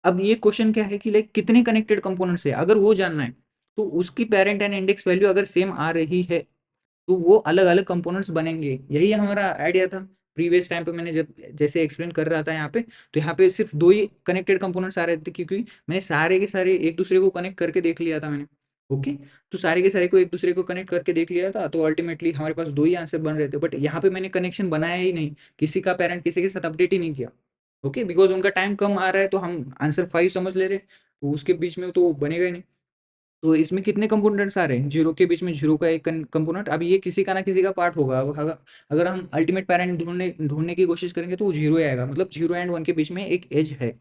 अब ये क्वेश्चन क्या है कि लाइक कितने कनेक्टेड कंपोनेंट्स है, अगर वो जानना है तो उसकी पेरेंट एंड इंडेक्स वैल्यू अगर सेम आ रही है तो वो अलग अलग कंपोनेंट्स बनेंगे। यही हमारा आइडिया था प्रीवियस टाइम पे, मैंने जब जैसे एक्सप्लेन कर रहा था यहाँ पे, तो यहाँ पे सिर्फ 2 ही कनेक्टेड कंपोनेंट्स आ रहे थे, क्योंकि मैंने सारे के सारे एक दूसरे को कनेक्ट करके देख लिया था मैंने। ओके, तो सारे के सारे को एक दूसरे को कनेक्ट करके देख लिया था, तो अल्टीमेटली हमारे पास 2 ही आंसर बन रहे थे। बट यहाँ पे मैंने कनेक्शन बनाया ही नहीं, किसी का पेरेंट किसी के साथ अपडेट ही नहीं किया। ओके, बिकॉज उनका टाइम कम आ रहा है, तो हम आंसर 5 समझ ले रहे, तो उसके बीच में तो बनेगा ही नहीं। तो इसमें कितने कंपोनेंट्स आ रहे हैं, 0 के बीच में 0 का एक कंपोनेंट। अब ये किसी का ना किसी का पार्ट होगा। अगर हम अल्टीमेट पेरेंट ढूंढने ढूंढने की कोशिश करेंगे तो वो 0 ही आएगा, मतलब 0 एंड 1 के बीच में एक एज है।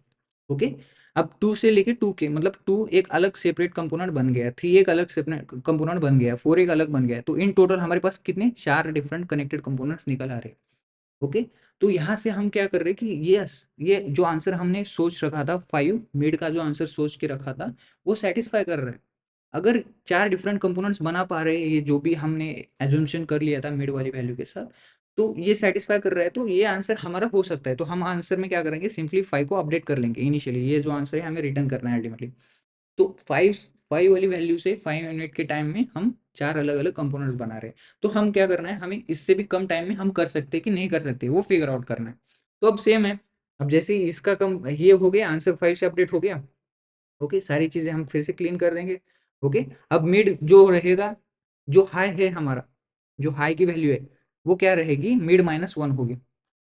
ओके, अब 2 से लेके 2 के, मतलब 2 एक अलग सेपरेट कंपोनेंट बन गया, 3 एक अलग सेपरेट कंपोनेंट बन गया, 4 एक अलग बन गया। तो इन टोटल हमारे पास कितने, 4 डिफरेंट कनेक्टेड कंपोनेंट्स निकल आ रहे हैं। ओके, तो यहाँ से हम क्या कर रहे हैं कि ये जो आंसर हमने सोच रखा था, 5 मिड का जो आंसर सोच के रखा था, वो सेटिस्फाई कर रहा है। अगर 4 डिफरेंट कंपोनेंट्स बना पा रहे हैं, ये जो भी हमने एज्यूम्पशन कर लिया था मिड वाली वैल्यू के साथ, तो ये सेटिस्फाई कर रहा है, तो ये आंसर हमारा हो सकता है। तो हम आंसर में क्या करेंगे, सिंपली 5 को अपडेट कर लेंगे इनिशियली, ये जो आंसर है हमें रिटर्न करना है अल्टीमेटली। तो 5 वाली वैल्यू से 5 यूनिट के टाइम में हम 4 अलग अलग कंपोनेंट्स बना रहे हैं। तो हम क्या करना है, हमें इससे भी कम टाइम में हम कर सकते हैं कि नहीं कर सकते, वो फिगर आउट करना है। तो अब सेम है, अब जैसे ही इसका कम ये हो गया, आंसर 5 से अपडेट हो गया। ओके, सारी चीजें हम फिर से क्लीन कर देंगे। ओके, अब मिड जो रहेगा, जो हाई है हमारा, जो हाई की वैल्यू है वो क्या रहेगी, मिड -1 होगी,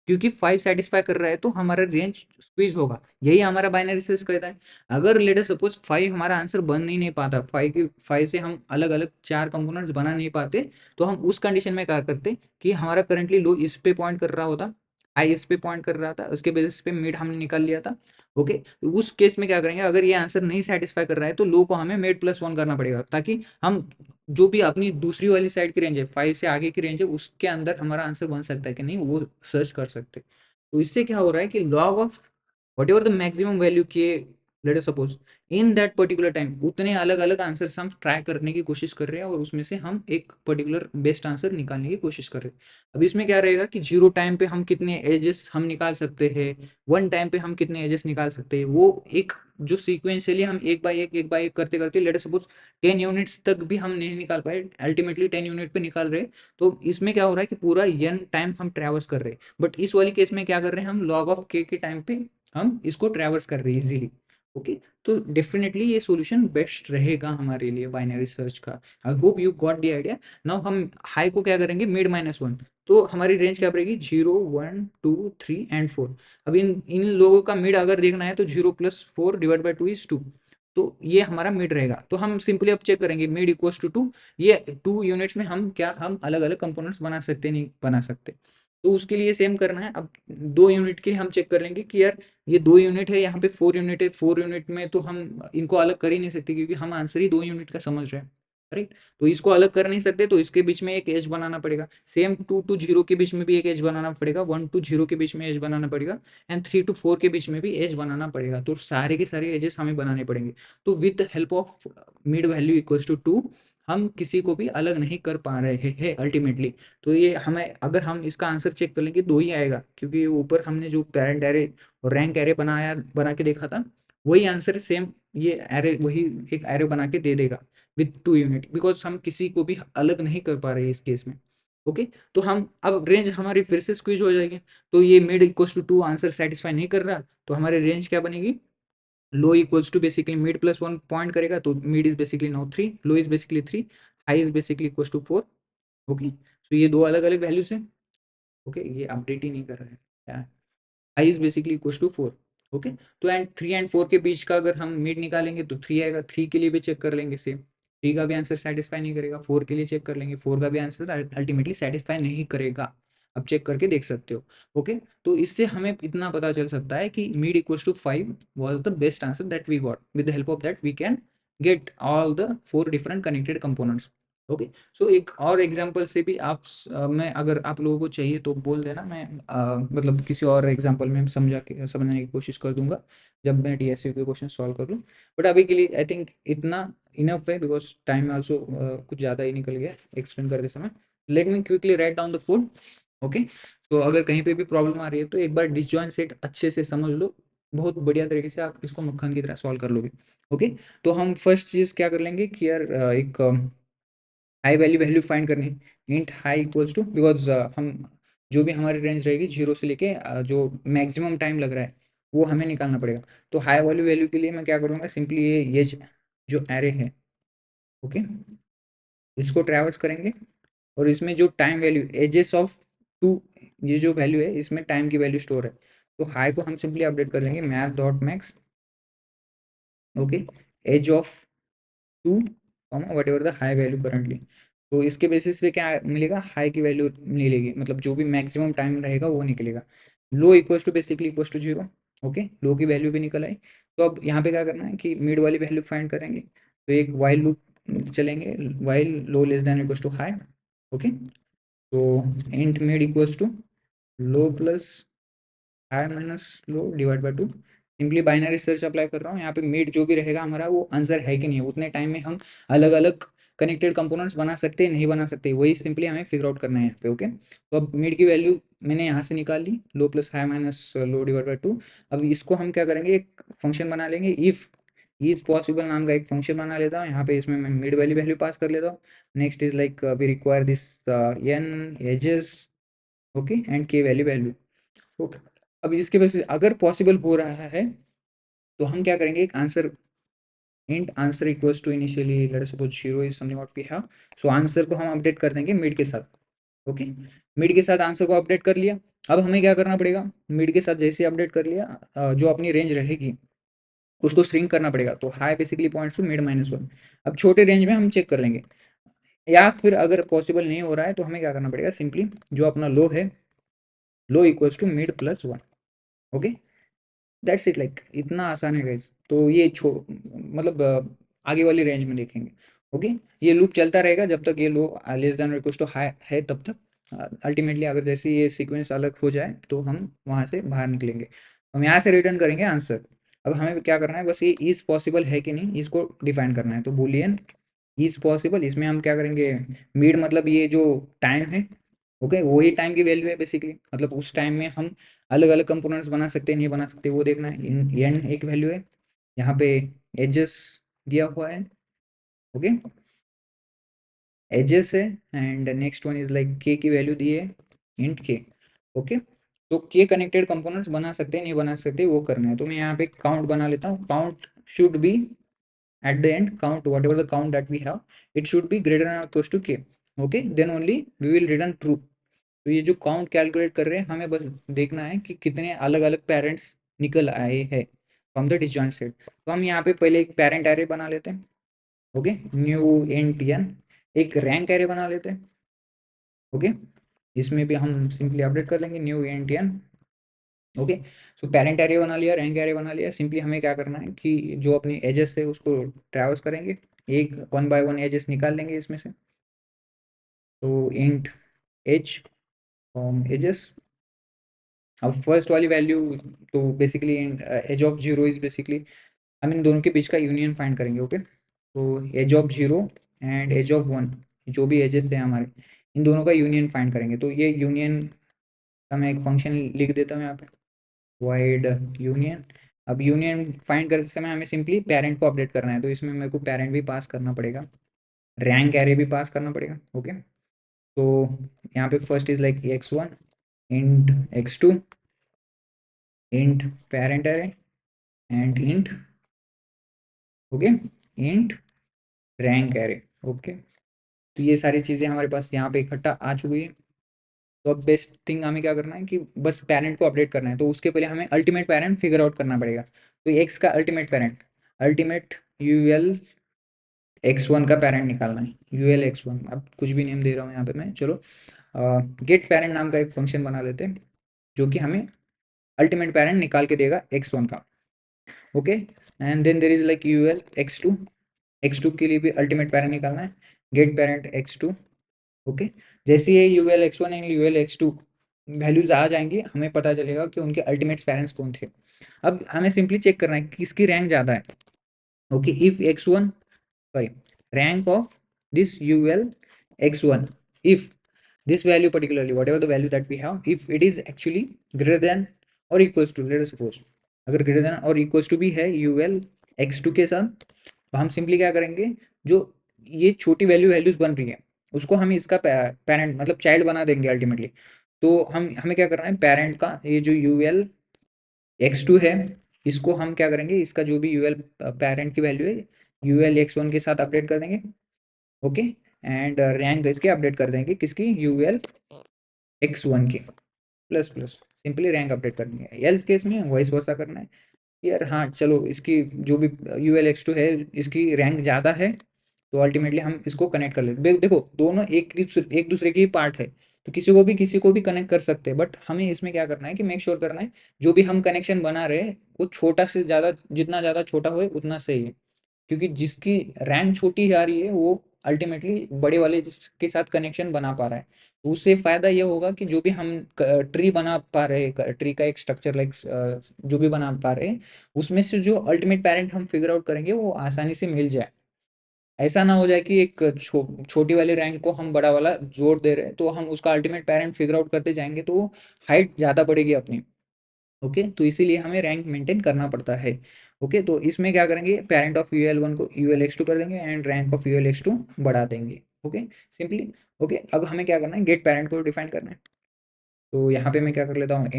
क्योंकि 5 सेटिस्फाई कर रहा है तो हमारा रेंज स्क्वीज होगा। यही हमारा बाइनरी सर्च कहता है। अगर लेट सपोज 5 हमारा आंसर बन ही नहीं पाता, 5 से हम अलग अलग 4 कंपोनेंट्स बना नहीं पाते, तो हम उस कंडीशन में क्या करते कि हमारा करंटली लो इस पे पॉइंट कर रहा होता, हाई इस पे पॉइंट कर रहा था, उसके बेसिस पे मिड हमने निकाल लिया था। ओके, उस केस में क्या करेंगे, अगर ये आंसर नहीं सेटिस्फाई कर रहा है तो लो को हमें मेड +1 करना पड़ेगा, ताकि हम जो भी अपनी दूसरी वाली साइड की रेंज है, 5 से आगे की रेंज है, उसके अंदर हमारा आंसर बन सकता है कि नहीं, वो सर्च कर सकते हैं। तो इससे क्या हो रहा है कि log of whatever the maximum value के, let us suppose in that particular time, उतने अलग अलग आंसर्स हम ट्राई करने की कोशिश कर रहे हैं, और उसमें से हम एक पर्टिकुलर बेस्ट आंसर निकालने की कोशिश कर रहे हैं। अब इसमें क्या रहेगा कि 0 टाइम पे हम कितने एजेस हम निकाल सकते हैं, 1 टाइम पे हम कितने एजेस निकाल सकते हैं, वो एक जो सीक्वेंशियली हम एक बाय एक करते करते, लेट अस सपोज 10 यूनिट्स तक भी हम नहीं निकाल पाए, अल्टीमेटली 10 यूनिट पे निकाल रहे। तो इसमें क्या हो रहा है कि पूरा n टाइम हम ट्रैवर्स कर रहे हैं, बट इस वाली केस में क्या कर रहे हैं, हम लॉग ऑफ k के टाइम पे हम इसको ट्रैवर्स कर रहे हैं इजीली। ओके, तो डेफिनेटली ये सॉल्यूशन बेस्ट रहेगा हमारे लिए बाइनरी सर्च का। आई hope you got the idea. Now हम हाई को क्या करेंगे, मिड -1, तो हमारी रेंज क्या पड़ेगी, 0 1 2 3 एंड 4। अब इन इन लोगों का मिड अगर देखना है तो 0 + 4 डिवाइड बाई 2 इज 2, तो ये हमारा मिड रहेगा। तो हम सिंपली अब चेक करेंगे मिड इक्वल्स टू 2, ये 2 यूनिट्स में हम अलग अलग कंपोनेंट्स बना सकते नहीं बना सकते, तो उसके लिए सेम करना है। अब 2 यूनिट के लिए हम चेक कर लेंगे कि यार ये 2 यूनिट है, यहाँ पे 4 यूनिट है, 4 यूनिट में तो हम इनको अलग कर ही नहीं सकते क्योंकि हम आंसर ही 2 यूनिट का समझ रहे हैं, राइट। तो इसको अलग कर नहीं सकते, तो इसके बीच में एक एज बनाना पड़ेगा। सेम 2 to 0 के बीच में भी एक एज बनाना पड़ेगा, 1 to 0 के बीच में एज बनाना पड़ेगा, एंड 3 to 4 के बीच में भी एज बनाना पड़ेगा। तो सारे के सारे एजेस हमें बनाने पड़ेंगे। तो with help of mid value equals to 2 हम किसी को भी अलग नहीं कर पा रहे हैं अल्टीमेटली। तो ये हमें, अगर हम इसका आंसर चेक कर लेंगे 2 ही आएगा, क्योंकि ऊपर हमने जो पेरेंट एरे और रैंक एरे बना के देखा था, वही आंसर सेम ये एरे, वही एक एरे बना के दे देगा विथ 2 यूनिट, बिकॉज हम किसी को भी अलग नहीं कर पा रहे हैं इस केस में। ओके, तो हम अब रेंज हमारी फिर से स्क्वीज हो जाएगी। तो ये mid equals to 2 answer satisfy नहीं कर रहा, तो हमारी रेंज क्या बनेगी, low equals to basically mid +1 point करेगा, तो mid is basically now 3, low is basically 3, high is basically equals to 4। Okay, तो ये दो अलग अलग वैल्यूज हैं। ओके, ये अपडेट ही नहीं कर रहा है। I is basically equal to 4। Okay, तो एंड 3 एंड 4 के बीच का अगर हम मिड निकालेंगे तो 3 आएगा, 3 के लिए भी चेक कर लेंगे सेम, 3 का भी आंसर सेटिस्फाई नहीं करेगा, 4 के लिए चेक कर लेंगे, 4 का भी आंसर अल्टीमेटली सेटिस्फाई नहीं करेगा। अब चेक करके देख सकते हो। ओके, तो इससे हमें इतना पता चल सकता है कि mid equals to 5 was the best answer that we got. With the help of that we can get all the 4 different connected components. Okay, so एक और एग्जांपल से भी आप मैं, अगर आप लोगों को चाहिए तो बोल देना, मैं मतलब किसी और एग्जांपल में समझा के समझने की कोशिश कर दूंगा जब मैं डीएसयू के क्वेश्चन सॉल्व कर लूँ। बट अभी के लिए आई थिंक इतना इनफ है, बिकॉज टाइम आल्सो कुछ ज़्यादा ही निकल गया एक्सप्लेन करते समय। Let me quickly write down the code. Okay, तो अगर कहीं पे भी प्रॉब्लम आ रही है तो एक बार डिसजॉइंट सेट अच्छे से समझ लो, बहुत बढ़िया तरीके से आप इसको मक्खन की तरह सॉल्व कर लोगे। ओके, तो हम फर्स्ट चीज़ क्या कर लेंगे कि यार एक हाई वैल्यू फाइंड करनी है। Int high equals to, because हम जो भी हमारी रेंज रहेगी 0 से लेके जो मैक्सिमम टाइम लग रहा है वो हमें निकालना पड़ेगा। तो हाई वाली वैल्यू के लिए मैं क्या करूँगा, सिंपली ये जो एरे है, ओके, इसको ट्रैवर्स करेंगे, और इसमें जो टाइम वैल्यू एजेस ऑफ 2, ये जो वैल्यू है इसमें टाइम की वैल्यू स्टोर है। तो हाई को हम सिंपली अपडेट कर देंगे math dot max, okay, edge of 2 whatever the high value currently. तो इसके बेसिस पे क्या मिलेगा, हाई की वैल्यू मिलेगी, मतलब जो भी मैक्सिमम टाइम रहेगा वो निकलेगा। Low equals to basically equals to 0। Okay, low की वैल्यू भी निकल आई। तो अब यहाँ पे क्या करना है कि मिड वाली वैल्यू फाइंड करेंगे, तो एक वाइल लूप चलेंगे, while low less than equals to high. Okay, तो int mid equals to low plus high minus low divide by 2। Simply binary search apply कर रहा हूँ, यहाँ पे मिड जो भी रहेगा हमारा वो आंसर है कि नहीं है, उतने टाइम में हम अलग अलग कनेक्टेड कंपोनेंट्स बना सकते हैं नहीं बना सकते, वही सिंपली हमें फिगर आउट करना है यहाँ पे। ओके, तो अब मिड की वैल्यू मैंने यहाँ से निकाल ली, low plus high minus low divide by 2। अब इसको हम क्या करेंगे, एक फंक्शन बना लेंगे, इफ इज पॉसिबल नाम का एक फंक्शन बना लेता हूँ। यहाँ पे इसमें मैं मिड वाली वैल्यू पास कर लेता हूँ। Next is like we require this n edges, okay, and k value. Okay, अब इसके वजह से अगर पॉसिबल हो रहा है तो हम क्या करेंगे, एक answer, int answer equals to initially let us suppose 0 is something what we have. So answer को हम अपडेट कर देंगे मिड के साथ। ओके, मिड के साथ आंसर को अपडेट कर लिया। अब हमें क्या करना पड़ेगा, मिड के साथ जैसे अपडेट कर लिया, जो अपनी रेंज रहेगी उसको श्रिंक करना पड़ेगा। तो high basically points to mid -1। अब छोटे रेंज में हम चेक कर लेंगे, या फिर अगर पॉसिबल नहीं हो रहा है तो हमें क्या करना पड़ेगा, सिंपली जो अपना लो है, low equals to mid +1। Okay, that's it, like इतना आसान है गाइस। तो ये मतलब आगे वाली रेंज में देखेंगे। ओके, ये लूप चलता रहेगा जब तक ये low less than equals to high है तब तक। अल्टीमेटली अगर जैसे ये सीक्वेंस अलग हो जाए तो हम वहाँ से बाहर निकलेंगे, हम यहाँ से रिटर्न करेंगे आंसर। अब हमें क्या करना है, बस ये इज पॉसिबल है कि नहीं इसको डिफाइन करना है। तो बूलियन इज पॉसिबल, इसमें हम क्या करेंगे, मिड मतलब ये जो टाइम है, ओके, वही टाइम की वैल्यू है बेसिकली, मतलब उस टाइम में हम अलग अलग कंपोनेंट्स बना सकते हैं नहीं बना सकते वो देखना है। एन एक वैल्यू है, यहाँ पे एजेस दिया हुआ है, ओके, एजेस है, and next one is like के की वैल्यू दी है, इंट के। ओके, तो के कनेक्टेड कंपोनेंट्स बना सकते हैं नहीं बना सकते वो करना है। तो मैं यहाँ पे काउंट बना लेता हूँ, count should be at the end count whatever the count that we have, it should be greater than or equals to k, okay, then only we will return true। तो ये जो काउंट कैलकुलेट कर रहे हैं हमें बस देखना है कि कितने अलग अलग पेरेंट्स निकल आए हैं फ्रॉम द डिसजॉइंट सेट। तो हम यहाँ पे पहले एक पेरेंट एरे बना लेते हैं, ओके, न्यू इंट n, एक रैंक एरे बना लेते हैं, ओके, इसमें भी हम सिंपली अपडेट कर लेंगे new int n, okay. So parent array बना लिया, रैंक एरे बना लिया, सिंपली हमें क्या करना है कि जो अपनी एजेस है उसको ट्रैवर्स करेंगे, एक वन बाय वन एजेस निकाल लेंगे इसमें से। तो इंट एज फ्रॉम एजेस, अब फर्स्ट वाली वैल्यू तो basically edge of zero is basically हम इन दोनों के बीच का यूनियन फाइंड करेंगे, ओके। तो edge of zero and edge of one, जो भी एजेस थे हमारे, इन दोनों का यूनियन फाइंड करेंगे। तो ये यूनियन का मैं एक फंक्शन लिख देता हूँ यहाँ पे, वाइड यूनियन। अब यूनियन फाइंड करते समय हमें सिंपली पेरेंट को अपडेट करना है, तो इसमें मेरे को पेरेंट भी पास करना पड़ेगा, रैंक एरे भी पास करना पड़ेगा, ओके। तो यहाँ पे first is like x1 int x2 int parent array and int, okay, int rank array, okay. तो ये सारी चीज़ें हमारे पास यहाँ पे इकट्ठा आ चुकी है। तो अब बेस्ट थिंग हमें क्या करना है कि बस पेरेंट को अपडेट करना है। तो उसके पहले हमें अल्टीमेट पेरेंट फिगर आउट करना पड़ेगा। तो एक्स का ultimate parent, ultimate UL x1 का पेरेंट निकालना है, यूएल x1, अब कुछ भी नेम दे रहा हूँ यहाँ पे मैं, चलो गेट पेरेंट नाम का एक फंक्शन बना लेते हैं जो कि हमें अल्टीमेट पेरेंट निकाल के देगा x1 का, okay. And then there is like UL x2, x2 के लिए भी अल्टीमेट पेरेंट निकालना है, गेट पेरेंट x2, ओके। जैसे ये UL x1 and UL x2 values आ जाएंगी हमें पता चलेगा कि उनके अल्टीमेट पेरेंट्स कौन थे। अब हमें सिंपली चेक करना है कि किसकी रैंक ज़्यादा है, okay. If x1, sorry, rank of this ul x1, if this value particularly whatever the value that we have, if it is actually greater than or equals to, let us suppose अगर greater than और equals to भी है ul x2 के साथ, तो हम simply क्या करेंगे, जो ये छोटी वैल्यूज बन रही है उसको हम इसका पेरेंट मतलब चाइल्ड बना देंगे अल्टीमेटली। तो हम हमें क्या करना है, पेरेंट का ये जो ul x2 है इसको हम क्या करेंगे, इसका जो भी ul पेरेंट की वैल्यू है ul x1 के साथ अपडेट कर देंगे, ओके। एंड रैंक इसके अपडेट कर देंगे किसकी, यूएल x1 की, plus plus simply rank update कर देंगे। एल्स केस में वॉइस वर्सा करना है यार, हाँ चलो इसकी जो भी यूएल x2 है इसकी रैंक ज़्यादा है, तो अल्टीमेटली हम इसको कनेक्ट कर लेते। देखो दोनों एक दूसरे की ही पार्ट है, तो किसी को भी कनेक्ट कर सकते हैं, बट हमें इसमें क्या करना है कि मेक श्योर करना है जो भी हम कनेक्शन बना रहे हैं वो छोटा से ज़्यादा, जितना ज़्यादा छोटा हो उतना सही है। क्योंकि जिसकी रैंक छोटी आ रही है वो अल्टीमेटली बड़े वाले के साथ कनेक्शन बना पा रहा है, तो उससे फायदा ये होगा कि जो भी हम ट्री बना पा रहे हैं, ट्री का एक स्ट्रक्चर लाइक जो भी बना पा रहे हैं उसमें से जो अल्टीमेट पेरेंट हम फिगर आउट करेंगे वो आसानी से मिल जाए। ऐसा ना हो जाए कि एक छोटी वाली रैंक को हम बड़ा वाला जोड़ दे रहे हैं तो हम उसका अल्टीमेट पेरेंट फिगर आउट करते जाएंगे तो हाइट ज़्यादा बढ़ेगी अपनी, ओके। तो इसीलिए हमें रैंक मेंटेन करना पड़ता है, ओके। तो इसमें क्या करेंगे, पेरेंट ऑफ ul1 को ul x2 कर देंगे and rank of ul x2 बढ़ा देंगे, ओके, सिंपली, ओके। अब हमें क्या करना है, गेट पेरेंट को डिफाइन करना है। तो यहाँ पे मैं क्या कर लेता हूँ,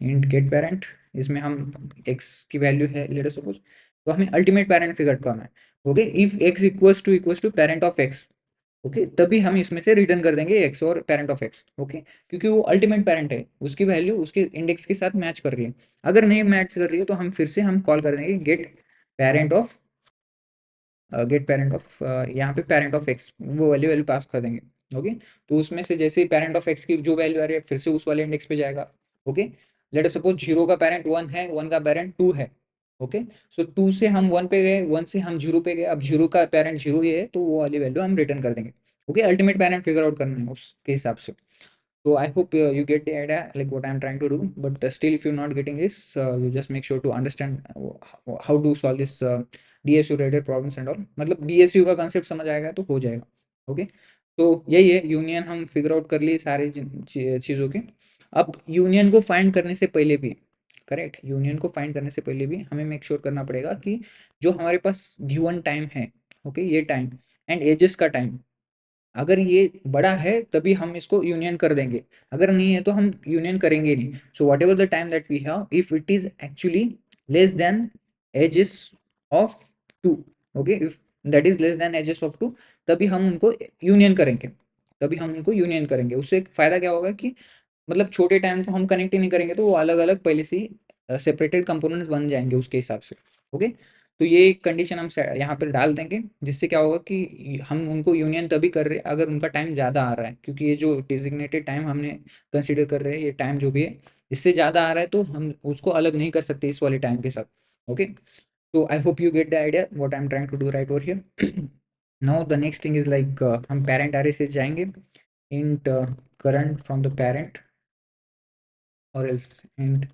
इंट गेट पेरेंट, इसमें हम x की वैल्यू है लेट अस सपोज, तो हमें अल्टीमेट पेरेंट फिगर करना है, okay. If x equals to parent of x, okay, तभी हम इसमें से रिटर्न कर देंगे एक्स और पेरेंट ऑफ एक्स, ओके। क्योंकि वो अल्टीमेट पेरेंट है, उसकी वैल्यू उसके इंडेक्स के साथ मैच कर रही है। अगर नहीं मैच कर रही है तो हम फिर से हम कॉल कर देंगे parent of get parent of यहाँ पे पेरेंट ऑफ एक्स, वो वैल्यू वैल्यू पास कर देंगे, ओके। तो उसमें से जैसे ही पेरेंट ऑफ एक्स की जो वैल्यू आ रही है फिर से उस वाले इंडेक्स पे जाएगा, okay. Late us suppose zero का पेरेंट वन है, वन का पेरेंट टू है, ओके। सो टू से हम वन पे गए, वन से हम जीरो पे गए, अब जीरो का पेरेंट जीरो ही है तो वो वाली वैल्यू हम रिटर्न कर देंगे, okay. Ultimate parent figure out करना है उसके हिसाब से। So I hope you get the idea like what I'm trying to do, but still if you're not getting this, you just make sure to understand how to solve this DSU related problems and all। मतलब DSU का concept समझ आएगा तो हो जाएगा, okay. तो यही है, यूनियन हम फिगर आउट कर लिए सारी चीज़ों के। अब यूनियन को फाइंड करने से पहले भी, करेक्ट, यूनियन को फाइंड करने से पहले भी हमें मेक श्योर करना पड़ेगा कि जो हमारे पास गिवन टाइम है, ओके, ये टाइम एंड एजेस का टाइम अगर ये बड़ा है तभी हम इसको यूनियन कर देंगे, अगर नहीं है तो हम यूनियन करेंगे नहीं। So whatever the time that we have, if it is actually less than edges of two, okay, if that is less than edges of two, तभी हम उनको यूनियन करेंगे, तभी हम उनको यूनियन करेंगे। उससे फायदा क्या होगा कि मतलब छोटे टाइम को हम कनेक्ट ही नहीं करेंगे तो वो अलग अलग पहले से ही सेपरेटेड कंपोनेंट्स बन जाएंगे उसके हिसाब से, ओके। तो ये एक कंडीशन हम यहाँ पर डाल देंगे, जिससे क्या होगा कि हम उनको यूनियन तभी कर रहे हैं अगर उनका टाइम ज़्यादा आ रहा है, क्योंकि ये जो डिजिग्नेटेड टाइम हमने कंसिडर कर रहे हैं, ये टाइम जो भी है इससे ज़्यादा आ रहा है तो हम उसको अलग नहीं कर सकते इस वाले टाइम के साथ, ओके। तो I hope you get the idea what I am trying to do right over here. Now the next thing is like हम पेरेंट अरे से जाएंगे, int current from the parent और else int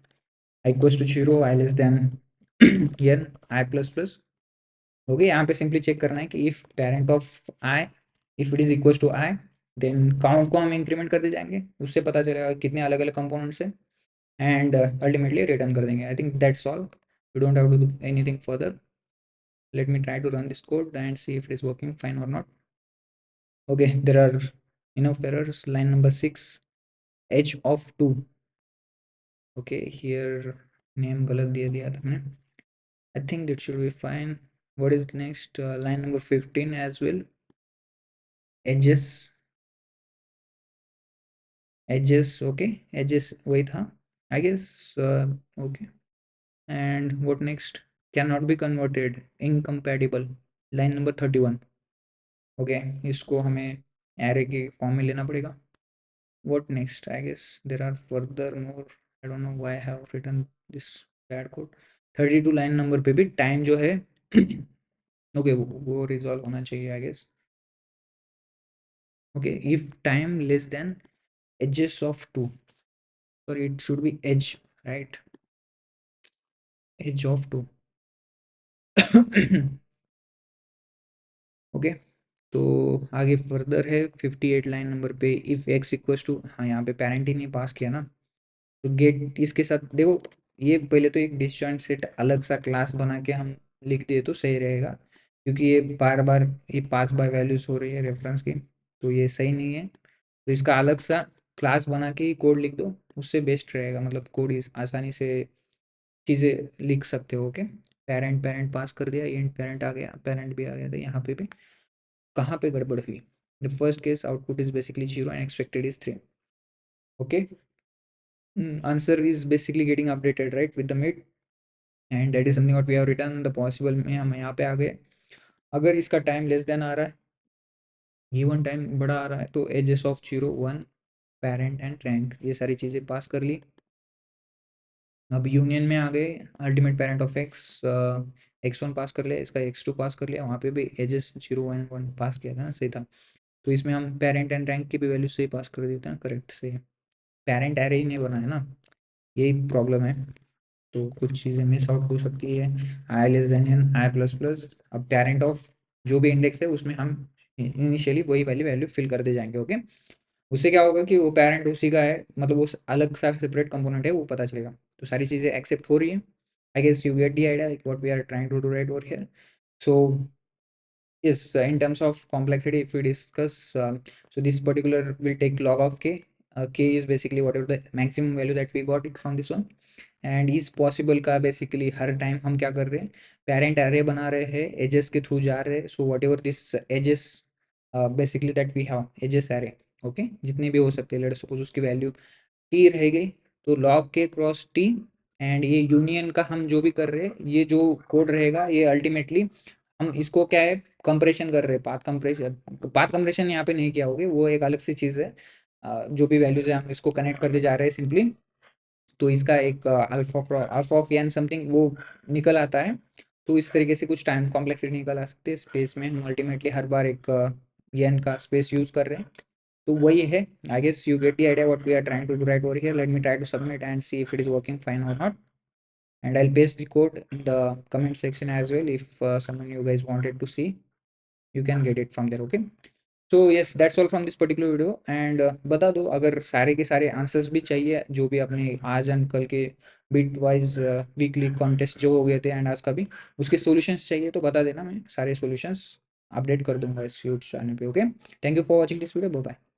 I equals to 0, I less than n I plus plus, okay. यहाँ पे simply check करना है कि if parent of i, if it is equal to i, then count को हम increment करते जाएंगे, उससे पता चलेगा कितने अलग अलग कंपोनेंट्स हैं, एंड अल्टीमेटली रिटर्न कर देंगे। I think that's all, you don't have to do anything further. Let me try to run this code and see if it is working fine और not. Okay, there are enough errors. Line number 6, edge of 2, okay, here name गलत दे दिया था मैंने। I think that should be fine. What is next? Line number 15 as well. Edges, edges, okay. Edges वही था, I guess. Okay. And what next? Cannot be converted. Incompatible. Line number 31. Okay. इसको हमें array के form में लेना पड़ेगा। What next? I guess there are further more. I don't know why I have written this bad code. 32 line number पे भी time जो है ओके वो रिजॉल्व होना चाहिए I guess. okay, if time less than edges of 2, sorry, it should be edge, right? Edge of 2 okay. तो आगे further है 58 लाइन नंबर पे, इफ x इक्वल्स टू, हाँ यहाँ पे पेरेंट ही नहीं पास किया ना, तो गेट इसके साथ देखो, ये पहले तो एक डिसजॉइंट सेट अलग सा क्लास बना के हम लिख दे तो सही रहेगा, क्योंकि ये बार बार ये पास बाय वैल्यूज हो रही है रेफरेंस की, तो ये सही नहीं है। तो इसका अलग सा क्लास बना के ही कोड लिख दो, उससे बेस्ट रहेगा, मतलब कोड आसानी से चीज़ें लिख सकते हो, ओके। पेरेंट पेरेंट पास कर दिया, इंट पेरेंट आ गया, पेरेंट भी आ गया, तो यहाँ पे भी कहाँ पे गड़बड़ हुई? The first case output is basically 0 and expected is 3, okay. Answer is basically getting updated right with the mid, and that is something what we have written the possible में हम यहाँ पे आ गए। अगर इसका टाइम लेस देन आ रहा है, given time बड़ा आ रहा है, तो edges of 0 1 parent and rank ये सारी चीज़ें पास कर ली। अब यूनियन में आ गए, ultimate parent of x, x1 पास कर लिया, इसका x2 पास कर लिया, वहाँ पे भी एजेस 0 1 1 पास किया था ना, सही था। तो इसमें हम पेरेंट एंड रैंक की भी वैल्यू सही पास कर देते हैं, करेक्ट सही है। पेरेंट एरे ही नहीं बना है ना, यही प्रॉब्लम है, तो कुछ चीज़ें मिस आउट हो सकती है। आई लेस देन एन आई प्लस प्लस, अब पेरेंट ऑफ जो भी इंडेक्स है उसमें हम इनिशियली वही वाली वैल्यू फिल करते जाएंगे, ओके। उससे क्या होगा कि वो पेरेंट उसी का है, मतलब वो अलग सा सेपरेट कंपोनेंट है, वो पता चलेगा। तो सारी चीज़ें एक्सेप्ट हो रही है। I guess you get the idea like what we are trying to do right over here. So yes, in terms of complexity, if we discuss, so this particular will take log of k. K is basically whatever the maximum value that we got it from this one, and is possible का basically हर time हम क्या कर रहे हैं, parent array बना रहे हैं, edges के थ्रू जा रहे हैं। So whatever this edges basically that we have edges array, okay, जितने भी हो सकते हैं, लेट सपोज उसकी वैल्यू टी रह गई, तो लॉग के क्रॉस टी, एंड ये यूनियन का हम जो भी कर रहे हैं, ये जो कोड रहेगा ये अल्टीमेटली हम इसको क्या है कंप्रेशन कर रहे हैं, पाथ कंप्रेशन यहाँ पे नहीं किया होगा, वो एक अलग सी चीज़ है। जो भी वैल्यूज है हम इसको कनेक्ट करते जा रहे हैं सिंपली, तो इसका एक अल्फा ऑफ एन समथिंग वो निकल आता है। तो इस तरीके से कुछ टाइम कॉम्प्लेक्सिटी निकल आ सकती है स्पेस में, हम अल्टीमेटली हर बार एक एन का स्पेस यूज कर रहे हैं। तो वही है, I guess you get the idea what we are trying to do right over here. Let me try to submit and see if it is working fine और not, and I'll paste the code in the comment section as well. If someone you guys wanted to see, you can get it from there, okay. So yes, that's all from this particular video, and बता दो अगर सारे के सारे answers भी चाहिए, जो भी अपने आज एंड कल के बिट वाइज वीकली कॉन्टेस्ट जो हो गए थे एंड आज का भी, उसके सॉल्यूशंस चाहिए तो बता देना, मैं सारे सॉल्यूशंस अपडेट कर दूंगा इस यूट्यूब चैनल पे। Okay, thank you for watching this video, bye bye.